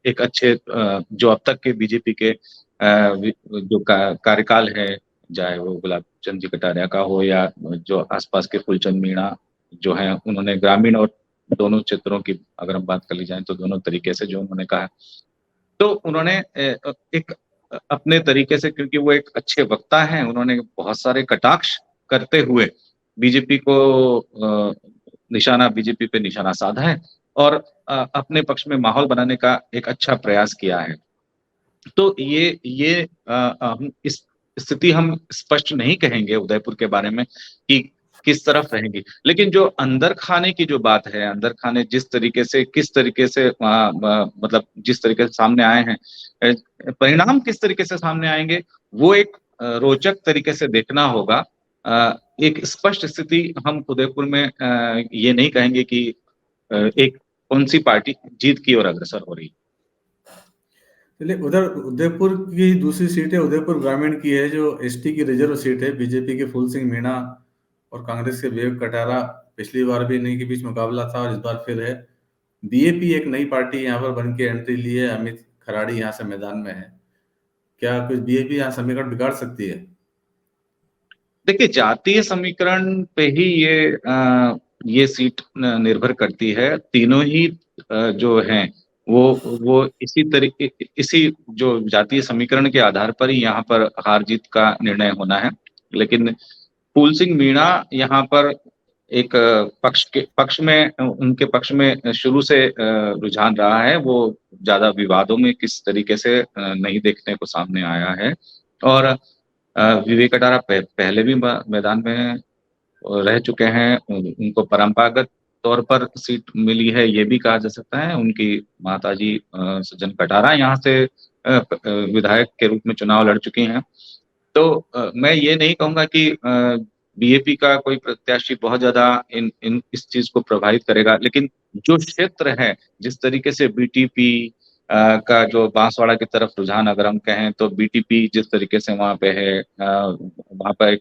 एक अच्छे जो अब तक के बीजेपी के जो कार्यकाल है, चाहे वो गुलाब चंद जी कटारिया का हो या जो आसपास के फूलचंद मीणा जो है, उन्होंने ग्रामीण और दोनों क्षेत्रों की अगर हम बात कर ली जाए तो दोनों तरीके से जो उन्होंने कहा, तो उन्होंने एक अपने तरीके से, क्योंकि वो एक अच्छे वक्ता हैं, उन्होंने बहुत सारे कटाक्ष करते हुए बीजेपी को बीजेपी पे निशाना साधा है और अपने पक्ष में माहौल बनाने का एक अच्छा प्रयास किया है। तो ये हम इस स्थिति हम स्पष्ट नहीं कहेंगे उदयपुर के बारे में कि किस तरफ रहेंगी, लेकिन जो अंदर खाने की जो बात है, अंदर खाने जिस तरीके से किस तरीके से मतलब जिस तरीके से सामने आए हैं, परिणाम किस तरीके से सामने आएंगे वो एक रोचक तरीके से देखना होगा। एक स्पष्ट स्थिति हम उदयपुर में ये नहीं कहेंगे कि एक कौन सी पार्टी जीत की ओर अग्रसर हो रही है। चलिए, उधर उदयपुर की दूसरी सीट है, उदयपुर ग्रामीण की है, जो एसटी की रिजर्व सीट है। बीजेपी के फूल सिंह मीणा और कांग्रेस के विवेक कटारा, पिछली बार भी इन्हीं के बीच मुकाबला था और इस बार फिर है। बीएपी एक नई पार्टी यहाँ पर बन के एंट्री ली है, अमित खराड़ी यहाँ से मैदान में है। क्या कुछ बीएपी यहाँ समीकरण बिगाड़ सकती है? देखिए, जातीय समीकरण पे ही ये सीट निर्भर करती है। तीनों ही जो हैं वो इसी जो जातीय समीकरण के आधार पर ही यहाँ पर हार जीत का निर्णय होना है। लेकिन फूल सिंह मीणा यहाँ पर एक पक्ष में उनके पक्ष में शुरू से रुझान रहा है। वो ज्यादा विवादों में किस तरीके से नहीं देखने को सामने आया है। और विवेक कटारा पहले भी मैदान में रह चुके हैं, उनको परंपरागत तौर पर सीट मिली है, ये भी कहा जा सकता है। उनकी माताजी सज्जन कटारा यहाँ से विधायक के रूप में चुनाव लड़ चुकी हैं। तो मैं ये नहीं कहूंगा कि बीएपी का कोई प्रत्याशी बहुत ज्यादा इन इन इस चीज को प्रभावित करेगा, लेकिन जो क्षेत्र है, जिस तरीके से बीटीपी का जो बांसवाड़ा की तरफ रुझान अगर हम कहें, तो बीटीपी जिस तरीके से वहां पे है, वहां पर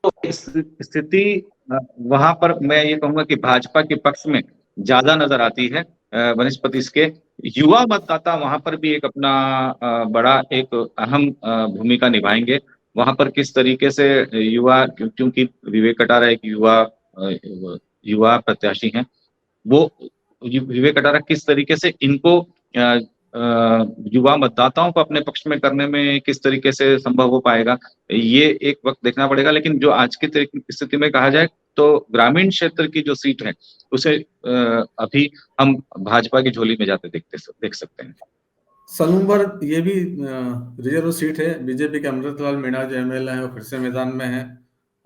तो इस स्थिति वहां पर मैं ये कहूंगा कि भाजपा के पक्ष में ज्यादा नजर आती है। वनस्पतिस के युवा मतदाता वहां पर भी एक अपना बड़ा एक अहम भूमिका निभाएंगे। वहां पर किस तरीके से युवा, क्योंकि विवेक कटारा एक युवा प्रत्याशी हैं, वो विवेक कटारा किस तरीके से इनको युवा मतदाताओं को अपने पक्ष में करने में किस तरीके से संभव हो पाएगा, ये एक वक्त देखना पड़ेगा। लेकिन जो आज की स्थिति में कहा जाए तो ग्रामीण क्षेत्र की जो सीट है उसे अभी हम भाजपा की झोली में जाते देख सकते हैं। सलूमबर ये भी रिजर्व सीट है। बीजेपी के अमृतलाल मीणा जो एमएलए हैं वो फिर से मैदान में हैं,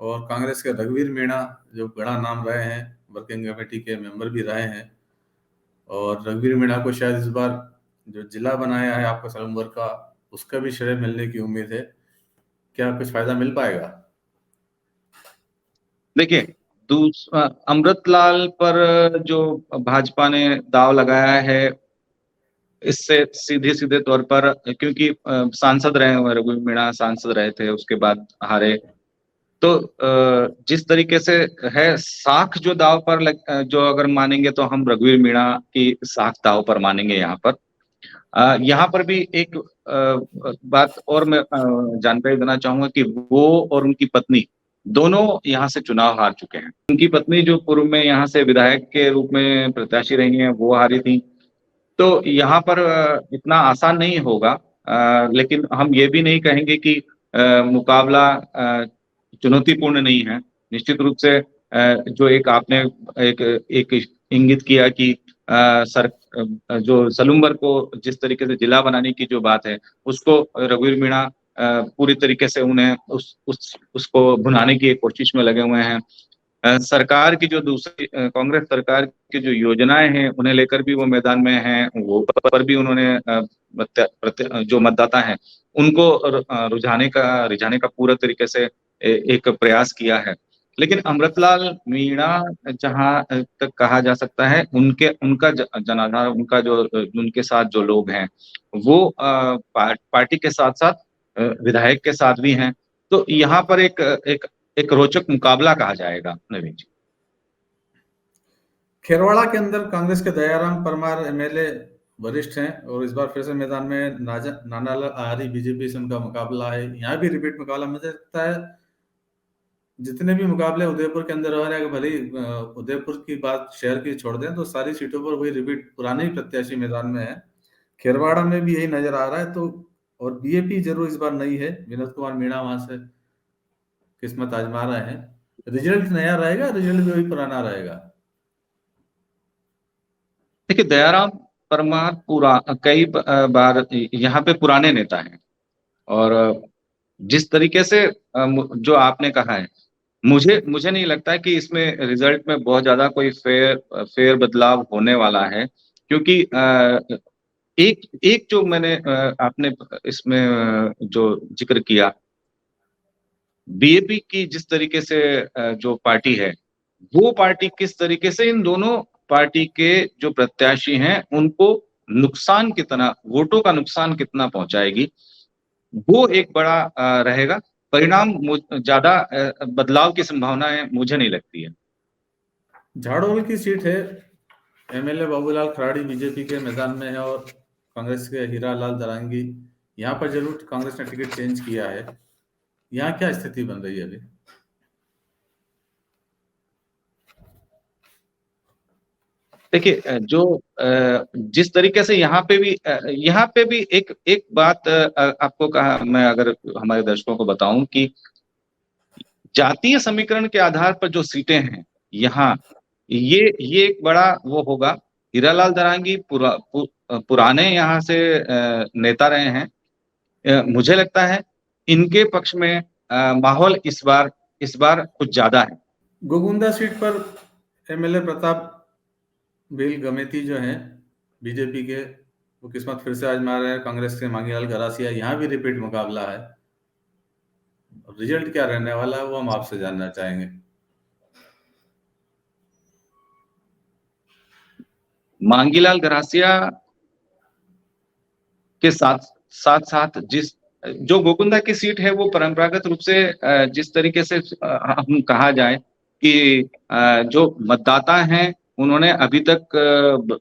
और कांग्रेस के रघुवीर मीणा जो बड़ा नाम रहे हैं, वर्किंग कमेटी के मेंबर भी रहे हैं, और रघुवीर मीणा को शायद इस बार जो जिला बनाया है आपका सलूमबर का, उसका भी श्रेय मिलने की उम्मीद है। क्या कुछ फायदा मिल पाएगा? देखिए, अमृतलाल पर जो भाजपा ने दाव लगाया है, इससे सीधे सीधे तौर पर, क्योंकि सांसद रहे हुए रघुवीर मीणा सांसद रहे थे, उसके बाद हारे, तो जिस तरीके से है साख जो दाव पर जो अगर मानेंगे तो हम रघुवीर मीणा की साख दाव पर मानेंगे। यहाँ पर भी एक बात और मैं जानकारी देना चाहूंगा कि वो और उनकी पत्नी दोनों यहाँ से चुनाव हार चुके हैं। उनकी पत्नी जो पूर्व में यहाँ से विधायक के रूप में प्रत्याशी रही हैं, वो हारी थी। तो यहाँ पर इतना आसान नहीं होगा, लेकिन हम ये भी नहीं कहेंगे कि मुकाबला चुनौतीपूर्ण नहीं है। निश्चित रूप से जो एक आपने एक इंगित किया कि जो सलूमबर को जिस तरीके से जिला बनाने की जो बात है, उसको रघुवीर मीणा पूरी तरीके से उन्हें उसको भुनाने की कोशिश में लगे हुए हैं। सरकार की जो दूसरी कांग्रेस सरकार की जो योजनाएं हैं उन्हें लेकर भी वो मैदान में हैं, वो पर भी उन्होंने जो मतदाता हैं उनको रिझाने का पूरा तरीके से एक प्रयास किया है। लेकिन अमृतलाल मीणा जहां तक कहा जा सकता है, उनका जनाधार, उनका जो उनके साथ जो लोग हैं वो पार्टी के साथ साथ विधायक के साथ भी हैं। तो यहाँ पर एक रोचक मुकाबला कहा जाएगा। नवीन जी, खेरवाड़ा के अंदर कांग्रेस के दयाराम परमार एमएलए वरिष्ठ हैं, और इस बार फिर से मैदान में नानालाल आहारी बीजेपी से उनका मुकाबला है। यहाँ भी रिपीट मुकाबला मुझे लगता है। जितने भी मुकाबले उदयपुर के अंदर हो रहे हैं, भले उदयपुर की बात शहर की छोड़ दें तो सारी सीटों पर वही रिपीट पुराने ही प्रत्याशी मैदान में है। खेरवाड़ा में भी यही नजर आ रहा है। तो और बीएपी जरूर इस बार नई है, विनोद कुमार मीणा वहां से किस्मत आजमा रहे हैं। रिजल्ट नया रहेगा, रिजल्ट भी वही पुराना रहेगा। देखिए, दयाराम परमार कई बार यहाँ पे पुराने नेता हैं, और जिस तरीके से जो आपने कहा है, मुझे मुझे नहीं लगता है कि इसमें रिजल्ट में बहुत ज्यादा कोई फेर बदलाव होने वाला है। क्योंकि एक एक जो मैंने आपने इसमें जो जिक्र किया, बीएपी की जिस तरीके से जो पार्टी है, वो पार्टी किस तरीके से इन दोनों पार्टी के जो प्रत्याशी हैं उनको नुकसान कितना, वोटों का नुकसान कितना पहुंचाएगी, वो एक बड़ा रहेगा। परिणाम ज्यादा बदलाव की संभावनाएं मुझे नहीं लगती है। झाड़ोल की सीट है, एमएलए बाबूलाल खराड़ी बीजेपी के मैदान में है, और कांग्रेस के हीरालाल दरांगी। यहाँ पर जरूर कांग्रेस ने टिकट चेंज किया है। यहाँ क्या स्थिति बन रही है अभी? देखिए, जो जिस तरीके से यहाँ पे भी एक बात आपको कहा, मैं अगर हमारे दर्शकों को बताऊं कि जातीय समीकरण के आधार पर जो सीटें हैं यहाँ, ये एक बड़ा वो होगा। हीरालाल दरांगी पुराने यहाँ से नेता रहे हैं। मुझे लगता है इनके पक्ष में माहौल इस बार कुछ ज्यादा है। गोगुंदा सीट पर एमएलए प्रताप बेल गमेती जो हैं बीजेपी के, वो किस्मत फिर से आजमा रहे हैं। कांग्रेस के मांगीलाल गरासिया, यहाँ भी रिपीट मुकाबला है। रिजल्ट क्या रहने वाला है वो हम आपसे जानना चाहेंगे। मांगीलाल गरासिया के साथ साथ साथ जो गोकुंदा की सीट है, वो परंपरागत रूप से जिस तरीके से हम कहा जाए कि जो मतदाता हैं उन्होंने अभी तक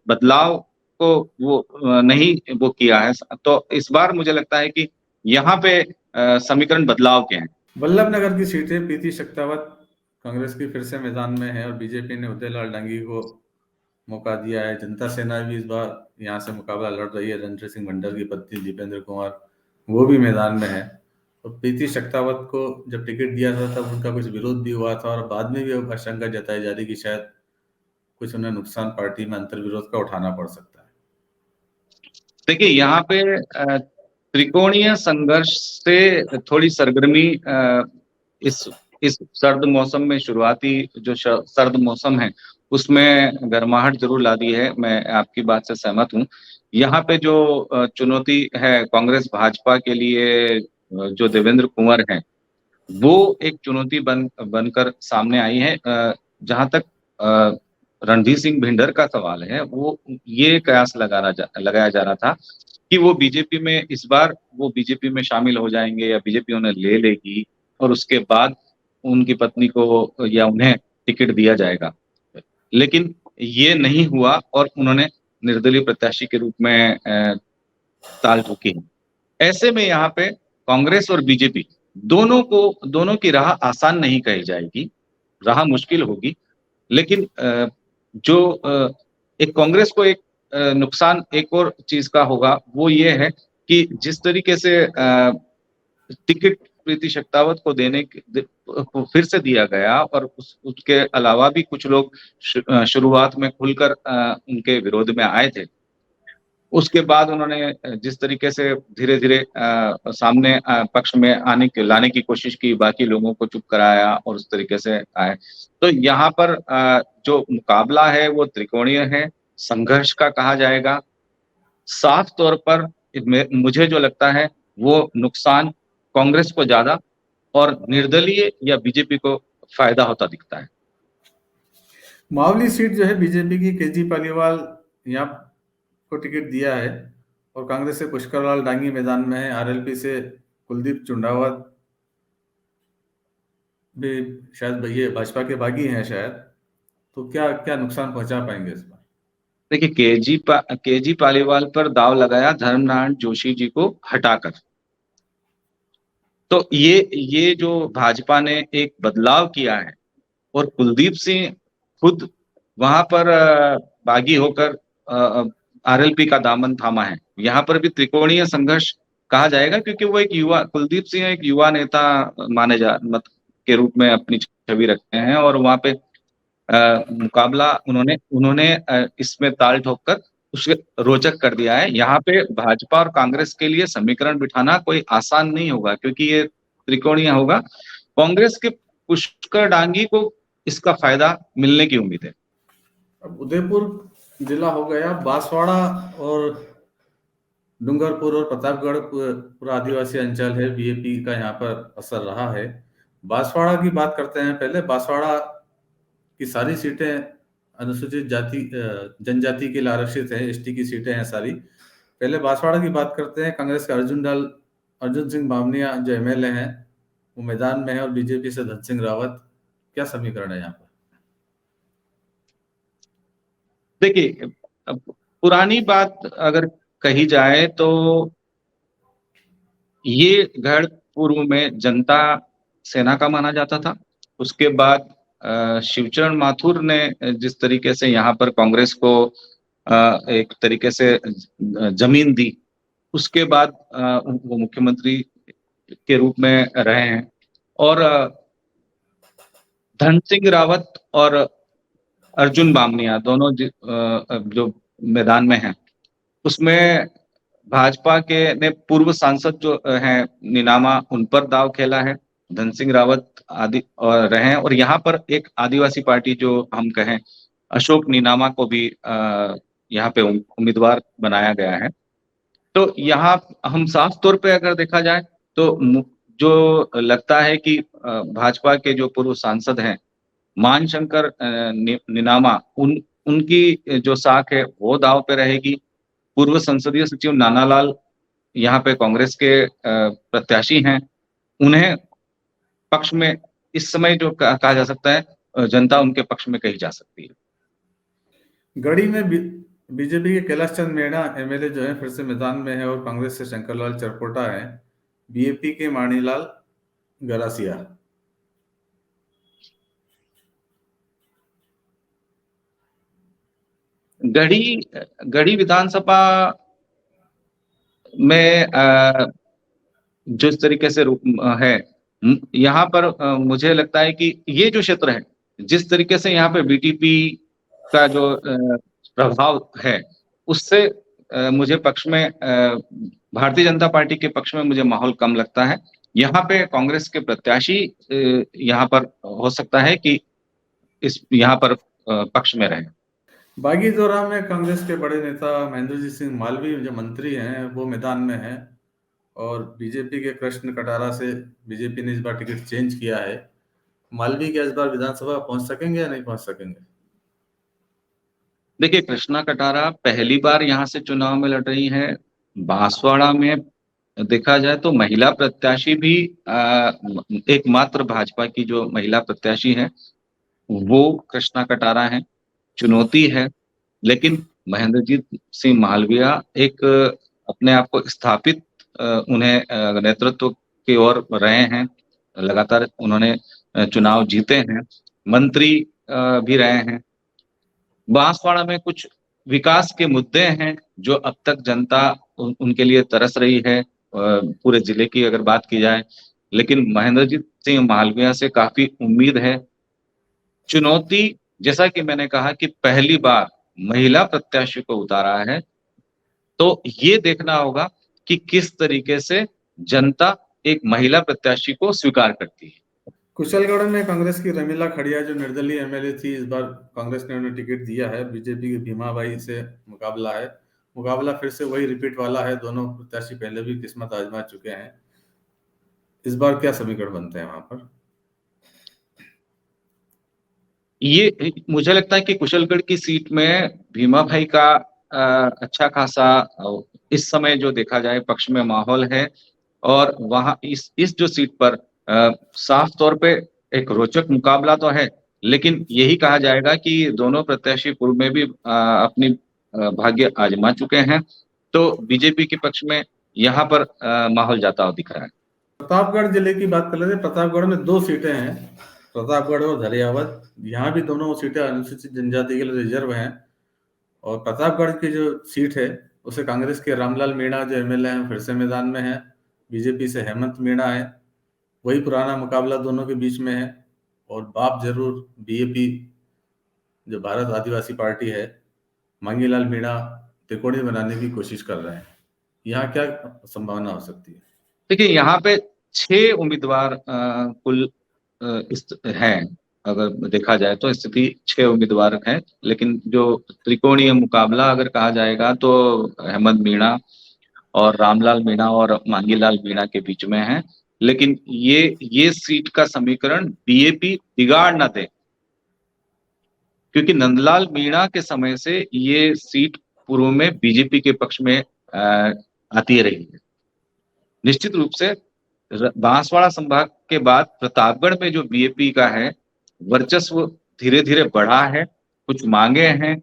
बदलाव को वो नहीं वो किया है। तो इस बार मुझे लगता है कि यहाँ पे समीकरण बदलाव के हैं। वल्लभ नगर की सीटें प्रीति शक्तावत कांग्रेस की फिर से मैदान में है और बीजेपी ने उदयलाल डांगी को मौका दिया है। जनता सेना भी इस बार यहाँ से मुकाबला लड़ रही है। रणधीर सिंह मंडल की पत्नी दीपेंद्र कुमार वो भी मैदान में है। और प्रीति शक्तावत को जब टिकट दिया था तब उनका कुछ विरोध भी हुआ था और बाद में भी आशंका जताई जा रही कि शायद कुछ उन्हें नुकसान पार्टी में अंतर्विरोध का उठाना पड़ सकता है। देखिए यहाँ पे त्रिकोणीय संघर्ष से थोड़ी सरगर्मी इस इस सर्द मौसम में, शुरुआती जो सर्द मौसम है उसमें गर्माहट जरूर ला दी है। मैं आपकी बात से सहमत हूँ। यहाँ पे जो चुनौती है कांग्रेस भाजपा के लिए, जो देवेंद्र कुंवर हैं, वो एक चुनौती बनकर सामने आई है। जहां तक रणधीर सिंह भिंडर का सवाल है, वो ये कयास लगाया जा रहा था कि वो बीजेपी में इस बार वो बीजेपी में शामिल हो जाएंगे या बीजेपी उन्हें ले लेगी और उसके बाद उनकी पत्नी को या उन्हें टिकट दिया जाएगा। लेकिन ये नहीं हुआ और उन्होंने निर्दलीय प्रत्याशी के रूप में ताल ठोकी है। ऐसे में यहाँ पे कांग्रेस और बीजेपी दोनों की राह आसान नहीं कही जाएगी, राह मुश्किल होगी। लेकिन एक कांग्रेस को एक नुकसान एक और चीज का होगा, वो ये है कि जिस तरीके से टिकट प्रीति शक्तावत को को फिर से दिया गया और उसके अलावा भी कुछ लोग शुरुआत में खुलकर उनके विरोध में आए थे। उसके बाद उन्होंने जिस तरीके से धीरे धीरे सामने पक्ष में लाने की कोशिश की, बाकी लोगों को चुप कराया और उस तरीके से आए। तो यहाँ पर जो मुकाबला है वो त्रिकोणीय है, संघर्ष का कहा जाएगा। साफ तौर पर मुझे जो लगता है वो नुकसान कांग्रेस को ज्यादा और निर्दलीय या बीजेपी को फायदा होता दिखता है। मावली सीट जो है बीजेपी की, केजी पालीवाल यहाँ को टिकट दिया है और कांग्रेस से पुष्कर लाल डांगी मैदान में है। आरएलपी से कुलदीप चुंडावत भी शायद ये भाजपा के बागी हैं शायद। तो क्या क्या नुकसान पहुंचा पाएंगे इस बार? देखिए केजी पालीवाल पर दाव लगाया धर्मनारायण जोशी जी को हटाकर। तो ये जो भाजपा ने एक बदलाव किया है और कुलदीप सिंह खुद वहां पर बागी होकर आरएलपी का दामन थामा है। यहाँ पर भी त्रिकोणीय संघर्ष कहा जाएगा क्योंकि वो एक युवा, कुलदीप सिंह एक युवा नेता माने जा मत के रूप में अपनी छवि रखते हैं और वहां पे मुकाबला उन्होंने इसमें ताल ठोक उसे रोचक कर दिया है। यहाँ पे भाजपा और कांग्रेस के लिए समीकरण बिठाना कोई आसान नहीं होगा क्योंकि ये त्रिकोणीय होगा। कांग्रेस के पुष्कर डांगी को इसका फायदा मिलने की उम्मीद है। अब उदयपुर जिला हो गया, बांसवाड़ा और डूंगरपुर और प्रतापगढ़ पूरा आदिवासी अंचल है। बीएपी का यहाँ पर असर रहा है। बांसवाड़ा की बात करते हैं पहले। बांसवाड़ा की सारी सीटें अनुसूचित जाति जनजाति के लिए आरक्षित है, एसटी की सीटें हैं सारी। पहले बांसवाड़ा की बात करते हैं। कांग्रेस के अर्जुन सिंह बामनिया जो एमएलए हैं वो मैदान में है और बीजेपी से धन सिंह रावत। क्या समीकरण है यहाँ पर? देखिए पुरानी बात अगर कही जाए तो ये गढ़ पूर्व में जनता सेना का माना जाता था। उसके बाद शिवचरण माथुर ने जिस तरीके से यहाँ पर कांग्रेस को एक तरीके से जमीन दी, उसके बाद वो मुख्यमंत्री के रूप में रहे हैं। और धन सिंह रावत और अर्जुन बामनिया दोनों जो मैदान में हैं, उसमें भाजपा के ने पूर्व सांसद जो हैं नीनामा, उन पर दाव खेला है। धन सिंह रावत आदि और रहे हैं और यहाँ पर एक आदिवासी पार्टी जो हम कहें अशोक नीनामा को भी यहाँ पे उम्मीदवार बनाया गया है। तो यहाँ हम साफ तौर पे अगर देखा जाए तो जो लगता है कि भाजपा के जो पूर्व सांसद हैं मानशंकर नीनामा, उनकी जो साख है वो दाव पे रहेगी। पूर्व संसदीय सचिव नानालाल यहाँ पे कांग्रेस के प्रत्याशी हैं, उन्हें पक्ष में इस समय जो कहा जा सकता है जनता उनके पक्ष में कही जा सकती है। गढ़ी में बीजेपी के कैलाश चंद मीणा एमएलए जो है फिर से मैदान में है, और कांग्रेस से शंकरलाल चरपोटा है, बीएपी के माणीलाल गरासिया। गढ़ी गढ़ी विधानसभा में जिस तरीके से है, यहाँ पर मुझे लगता है कि ये जो क्षेत्र है, जिस तरीके से यहाँ पे बीटीपी का जो प्रभाव है, उससे मुझे पक्ष में भारतीय जनता पार्टी के पक्ष में मुझे माहौल कम लगता है। यहाँ पे कांग्रेस के प्रत्याशी यहाँ पर हो सकता है कि इस यहाँ पर पक्ष में रहे। बागीदोरा में कांग्रेस के बड़े नेता महेंद्रजीत सिंह मालवी जो मंत्री हैं वो मैदान में हैं, और बीजेपी के कृष्ण कटारा से बीजेपी ने इस बार टिकट चेंज किया है। मालवी क्या इस बार विधानसभा पहुंच सकेंगे या नहीं पहुंच सकेंगे? देखिए, कृष्णा कटारा पहली बार यहाँ से चुनाव में लड़ रही है। बांसवाड़ा में देखा जाए तो महिला प्रत्याशी भी एकमात्र भाजपा की जो महिला प्रत्याशी है वो कृष्णा कटारा है। चुनौती है, लेकिन महेंद्रजीत सिंह मालविया एक अपने आप को स्थापित उन्हें नेतृत्व की ओर रहे हैं। लगातार उन्होंने चुनाव जीते हैं, मंत्री भी रहे हैं। बांसवाड़ा में कुछ विकास के मुद्दे हैं जो अब तक जनता उनके लिए तरस रही है, पूरे जिले की अगर बात की जाए, लेकिन महेंद्रजीत सिंह मालविया से काफी उम्मीद है। चुनौती, जैसा कि मैंने कहा कि पहली बार महिला प्रत्याशी को उतारा है, तो ये देखना होगा कि किस तरीके से जनता एक महिला प्रत्याशी को स्वीकार करती है। कुशलगढ़ में कांग्रेस की रमीला खड़िया जो निर्दलीय एमएलए थी, इस बार कांग्रेस ने उन्हें टिकट दिया है। बीजेपी की भीमाबाई से मुकाबला है। मुकाबला फिर से वही रिपीट वाला है, दोनों प्रत्याशी पहले भी किस्मत आजमा चुके हैं। इस बार क्या समीकरण बनते हैं वहां पर? ये मुझे लगता है कि कुशलगढ़ की सीट में भीमा भाई का अच्छा खासा इस समय जो देखा जाए पक्ष में माहौल है, और वहां इस जो सीट पर साफ तौर पे एक रोचक मुकाबला तो है, लेकिन यही कहा जाएगा कि दोनों प्रत्याशी पूर्व में भी अपनी भाग्य आजमा चुके हैं, तो बीजेपी के पक्ष में यहाँ पर माहौल जाता हुआ दिख रहा है। प्रतापगढ़ जिले की बात कर लेते हैं। प्रतापगढ़ में 2 सीटें हैं, प्रतापगढ़ और धरियावत। यहाँ भी दोनों सीटें अनुसूचित जनजाति के लिए रिजर्व हैं, और प्रतापगढ़ की जो सीट है उसे कांग्रेस के रामलाल मीणा जो एमएलए हैं फिर से मैदान में है। बीजेपी से हेमंत मीणा है। वही पुराना मुकाबला दोनों के बीच में है, और बाप जरूर बीएपी जो भारत आदिवासी पार्टी है, मांगीलाल मीणा त्रिकोणीय बनाने की कोशिश कर रहे हैं। यहाँ क्या संभावना हो सकती है? देखिए, यहाँ पे 6 उम्मीदवार कुल हैं। अगर देखा जाए तो स्थिति 6 उम्मीदवार हैं, लेकिन जो त्रिकोणीय मुकाबला अगर कहा जाएगा तो हेमंत मीणा और रामलाल मीणा और मांगीलाल मीणा के बीच में है। लेकिन ये सीट का समीकरण बीएपी बिगाड़ ना दे, क्योंकि नंदलाल मीणा के समय से ये सीट पूर्व में बीजेपी के पक्ष में आती रही है। निश्चित रूप से बांसवाड़ा संभाग के बाद प्रतापगढ़ में जो बीएपी का है वर्चस्व धीरे धीरे बढ़ा है। कुछ मांगे हैं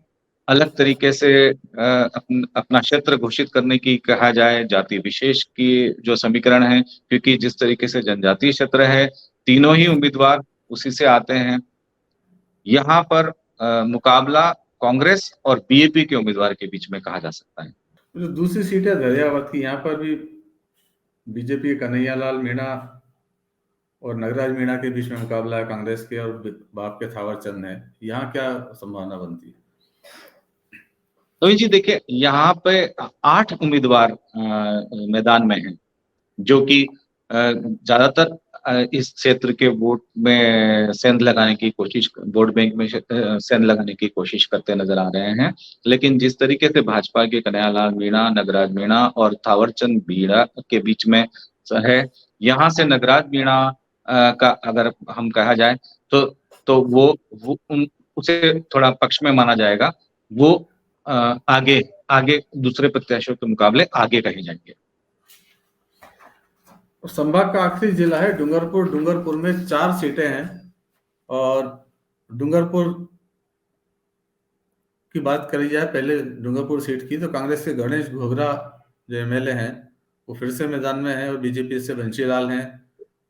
अलग तरीके से अपना क्षेत्र घोषित करने की, कहा जाए जाति विशेष की जो समीकरण है, क्योंकि जिस तरीके से जनजातीय क्षेत्र है, तीनों ही उम्मीदवार उसी से आते हैं। यहाँ पर मुकाबला कांग्रेस और बीएपी के उम्मीदवार के बीच में कहा जा सकता है। जो दूसरी सीट है धरियावत की, यहाँ पर भी बीजेपी के कन्हैयालाल मीणा और नगराज मीणा के बीच में मुकाबला है कांग्रेस के और बाप के थावर चंद है। यहाँ क्या संभावना बनती है? तो जी देखिए, यहाँ पे 8 उम्मीदवार मैदान में हैं, जो कि ज्यादातर इस क्षेत्र के वोट में सेंध लगाने की कोशिश, वोट बैंक में सेंध लगाने की कोशिश करते नजर आ रहे हैं। लेकिन जिस तरीके से भाजपा के कन्हैयालाल मीणा, नगराज मीणा और थावरचंद मीणा के बीच में है, यहाँ से नगराज मीणा का अगर हम कहा जाए तो वो उसे थोड़ा पक्ष में माना जाएगा। वो आगे आगे दूसरे प्रत्याशियों के मुकाबले आगे कहे जाएंगे। संभाग का आखिरी जिला है डूंगरपुर। डूंगरपुर में 4 सीटें हैं, और डूंगरपुर की बात करी जाए पहले डूंगरपुर सीट की, तो कांग्रेस के गणेश घोगरा जो एमएलए हैं वो फिर से मैदान में हैं और बीजेपी से बंशीलाल हैं,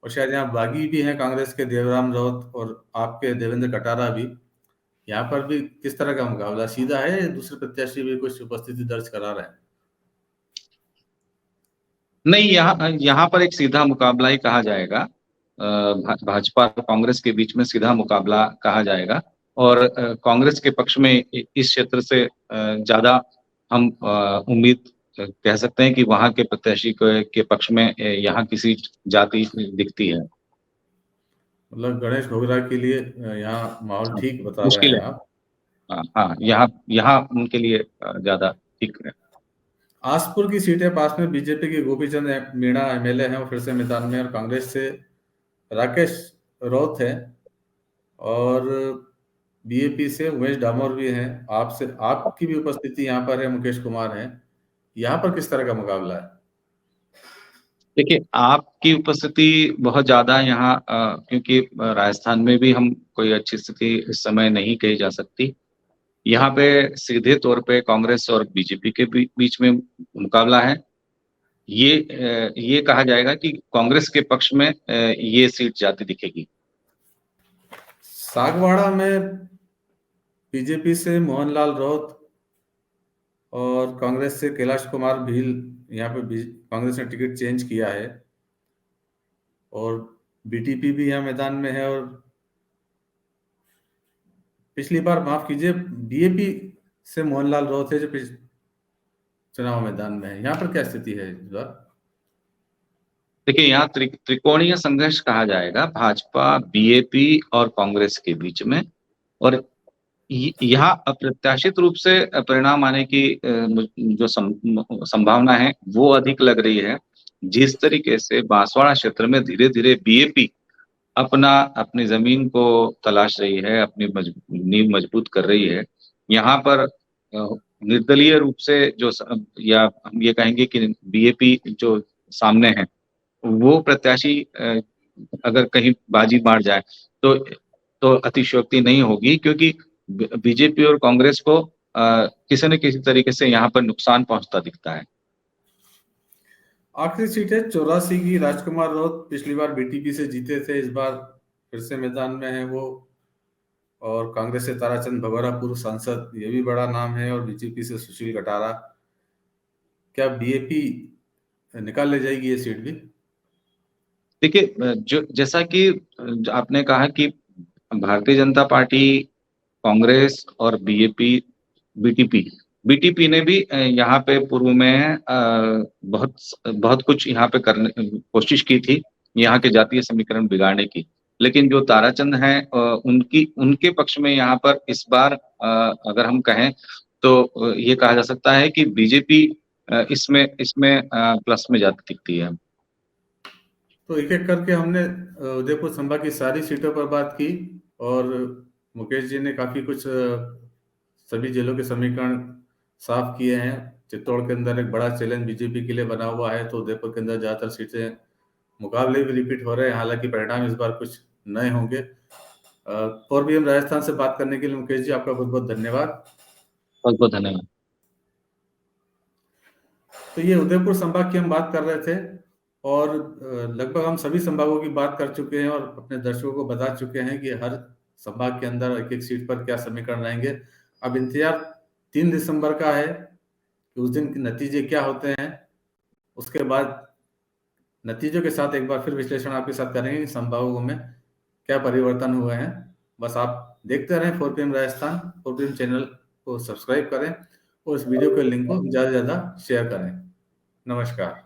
और शायद यहाँ बागी भी हैं कांग्रेस के देवराम राउत, और आपके देवेंद्र कटारा भी। यहाँ पर भी किस तरह का मुकाबला सीधा है या दूसरे प्रत्याशी भी कुछ उपस्थिति दर्ज करा रहे हैं? नहीं, यहाँ यहाँ पर एक सीधा मुकाबला ही कहा जाएगा। भाजपा और कांग्रेस के बीच में सीधा मुकाबला कहा जाएगा, और कांग्रेस के पक्ष में इस क्षेत्र से ज्यादा हम उम्मीद कह सकते हैं कि वहां के प्रत्याशी के पक्ष में यहाँ की सीट जाती दिखती है। मतलब गणेश घोगरा के लिए यहाँ माहौल हाँ, ठीक बता रहे मुश्किल हैं है। आप। हाँ हाँ, यहाँ यहाँ उनके लिए ज्यादा ठीक है। आसपुर की सीटें पास में बीजेपी के गोपीचंद मीणा एमएलए हैं, वो फिर से मैदान में, और कांग्रेस से राकेश रौत है, और बीएपी से उमेश डामोर भी हैं, आपसे आपकी भी उपस्थिति यहाँ पर है, मुकेश कुमार हैं। यहाँ पर किस तरह का मुकाबला है? देखिए, आपकी उपस्थिति बहुत ज्यादा यहाँ, क्योंकि राजस्थान में भी हम कोई अच्छी स्थिति इस समय नहीं कही जा सकती। यहाँ पे सीधे तौर पे कांग्रेस और बीजेपी के बीच में मुकाबला है। ये कहा जाएगा कि कांग्रेस के पक्ष में ये सीट जाती दिखेगी। सागवाड़ा में बीजेपी से मोहनलाल रौत और कांग्रेस से कैलाश कुमार भील, यहाँ पे कांग्रेस ने टिकट चेंज किया है, और बीटीपी भी यहाँ मैदान में है, और पिछली बार माफ कीजिए बीएपी से मोहनलाल रौत है जो चुनाव मैदान में है। यहाँ पर क्या स्थिति है इस बार? देखिए, यहाँ त्रिकोणीय संघर्ष कहा जाएगा, भाजपा, बीएपी और कांग्रेस के बीच में। और यहाँ अप्रत्याशित रूप से परिणाम आने की जो संभावना है वो अधिक लग रही है। जिस तरीके से बांसवाड़ा क्षेत्र में धीरे धीरे बीएपी अपनी जमीन को तलाश रही है, अपनी नींव मजबूत कर रही है, यहाँ पर निर्दलीय रूप से या हम ये कहेंगे कि बीएपी जो सामने है, वो प्रत्याशी अगर कहीं बाजी मार जाए तो अतिशयोक्ति नहीं होगी, क्योंकि बीजेपी और कांग्रेस को किसी न किसी तरीके से यहाँ पर नुकसान पहुंचता दिखता है। आखिरी सीट है 84 की, राजकुमार रौत पिछली बार बीटीपी से जीते थे, इस बार फिर से मैदान में है वो, और कांग्रेस से ताराचंद भगोरा पूर्व सांसद, ये भी बड़ा नाम है, और बीजेपी से सुशील कटारा। क्या बीएपी निकाल ले जाएगी ये सीट भी? देखिए, जो जैसा कि आपने कहा कि भारतीय जनता पार्टी, कांग्रेस और बीएपी, बीटीपी बीटीपी ने भी यहाँ पे पूर्व में बहुत बहुत कुछ यहाँ पे करने कोशिश की थी, यहाँ के जातीय समीकरण बिगाड़ने की। लेकिन जो ताराचंद हैं, उनके पक्ष में यहाँ पर इस बार अगर हम कहें तो ये कहा जा सकता है कि बीजेपी इसमें इसमें प्लस में जाती दिखती है। तो एक एक करके हमने उदयपुर संभाग की सारी सीटों पर बात की, और मुकेश जी ने काफी कुछ सभी जिलों के समीकरण साफ किए हैं। चित्तौड़ के अंदर एक बड़ा चैलेंज बीजेपी के लिए बना हुआ है, तो उदयपुर के अंदर ज्यादातर सीटें मुकाबले भी रिपीट हो रहे हैं, हालांकि परिणाम इस बार कुछ नए होंगे। 4PM राजस्थान से बात करने के लिए मुकेश जी आपका बहुत बहुत धन्यवाद। बहुत बहुत धन्यवाद। तो ये उदयपुर संभाग की हम बात कर रहे थे, और लगभग हम सभी संभागों की बात कर चुके हैं, और अपने दर्शकों को बता चुके हैं कि हर संभाग के अंदर एक एक सीट पर क्या समीकरण रहेंगे। अब इंतजार 3 दिसंबर का है कि उस दिन के नतीजे क्या होते हैं। उसके बाद नतीजों के साथ एक बार फिर विश्लेषण आपके साथ करेंगे कि संभागों में क्या परिवर्तन हुए हैं। बस आप देखते रहें 4PM राजस्थान। 4PM चैनल को सब्सक्राइब करें, और इस वीडियो के लिंक को ज़्यादा से ज़्यादा शेयर करें। नमस्कार।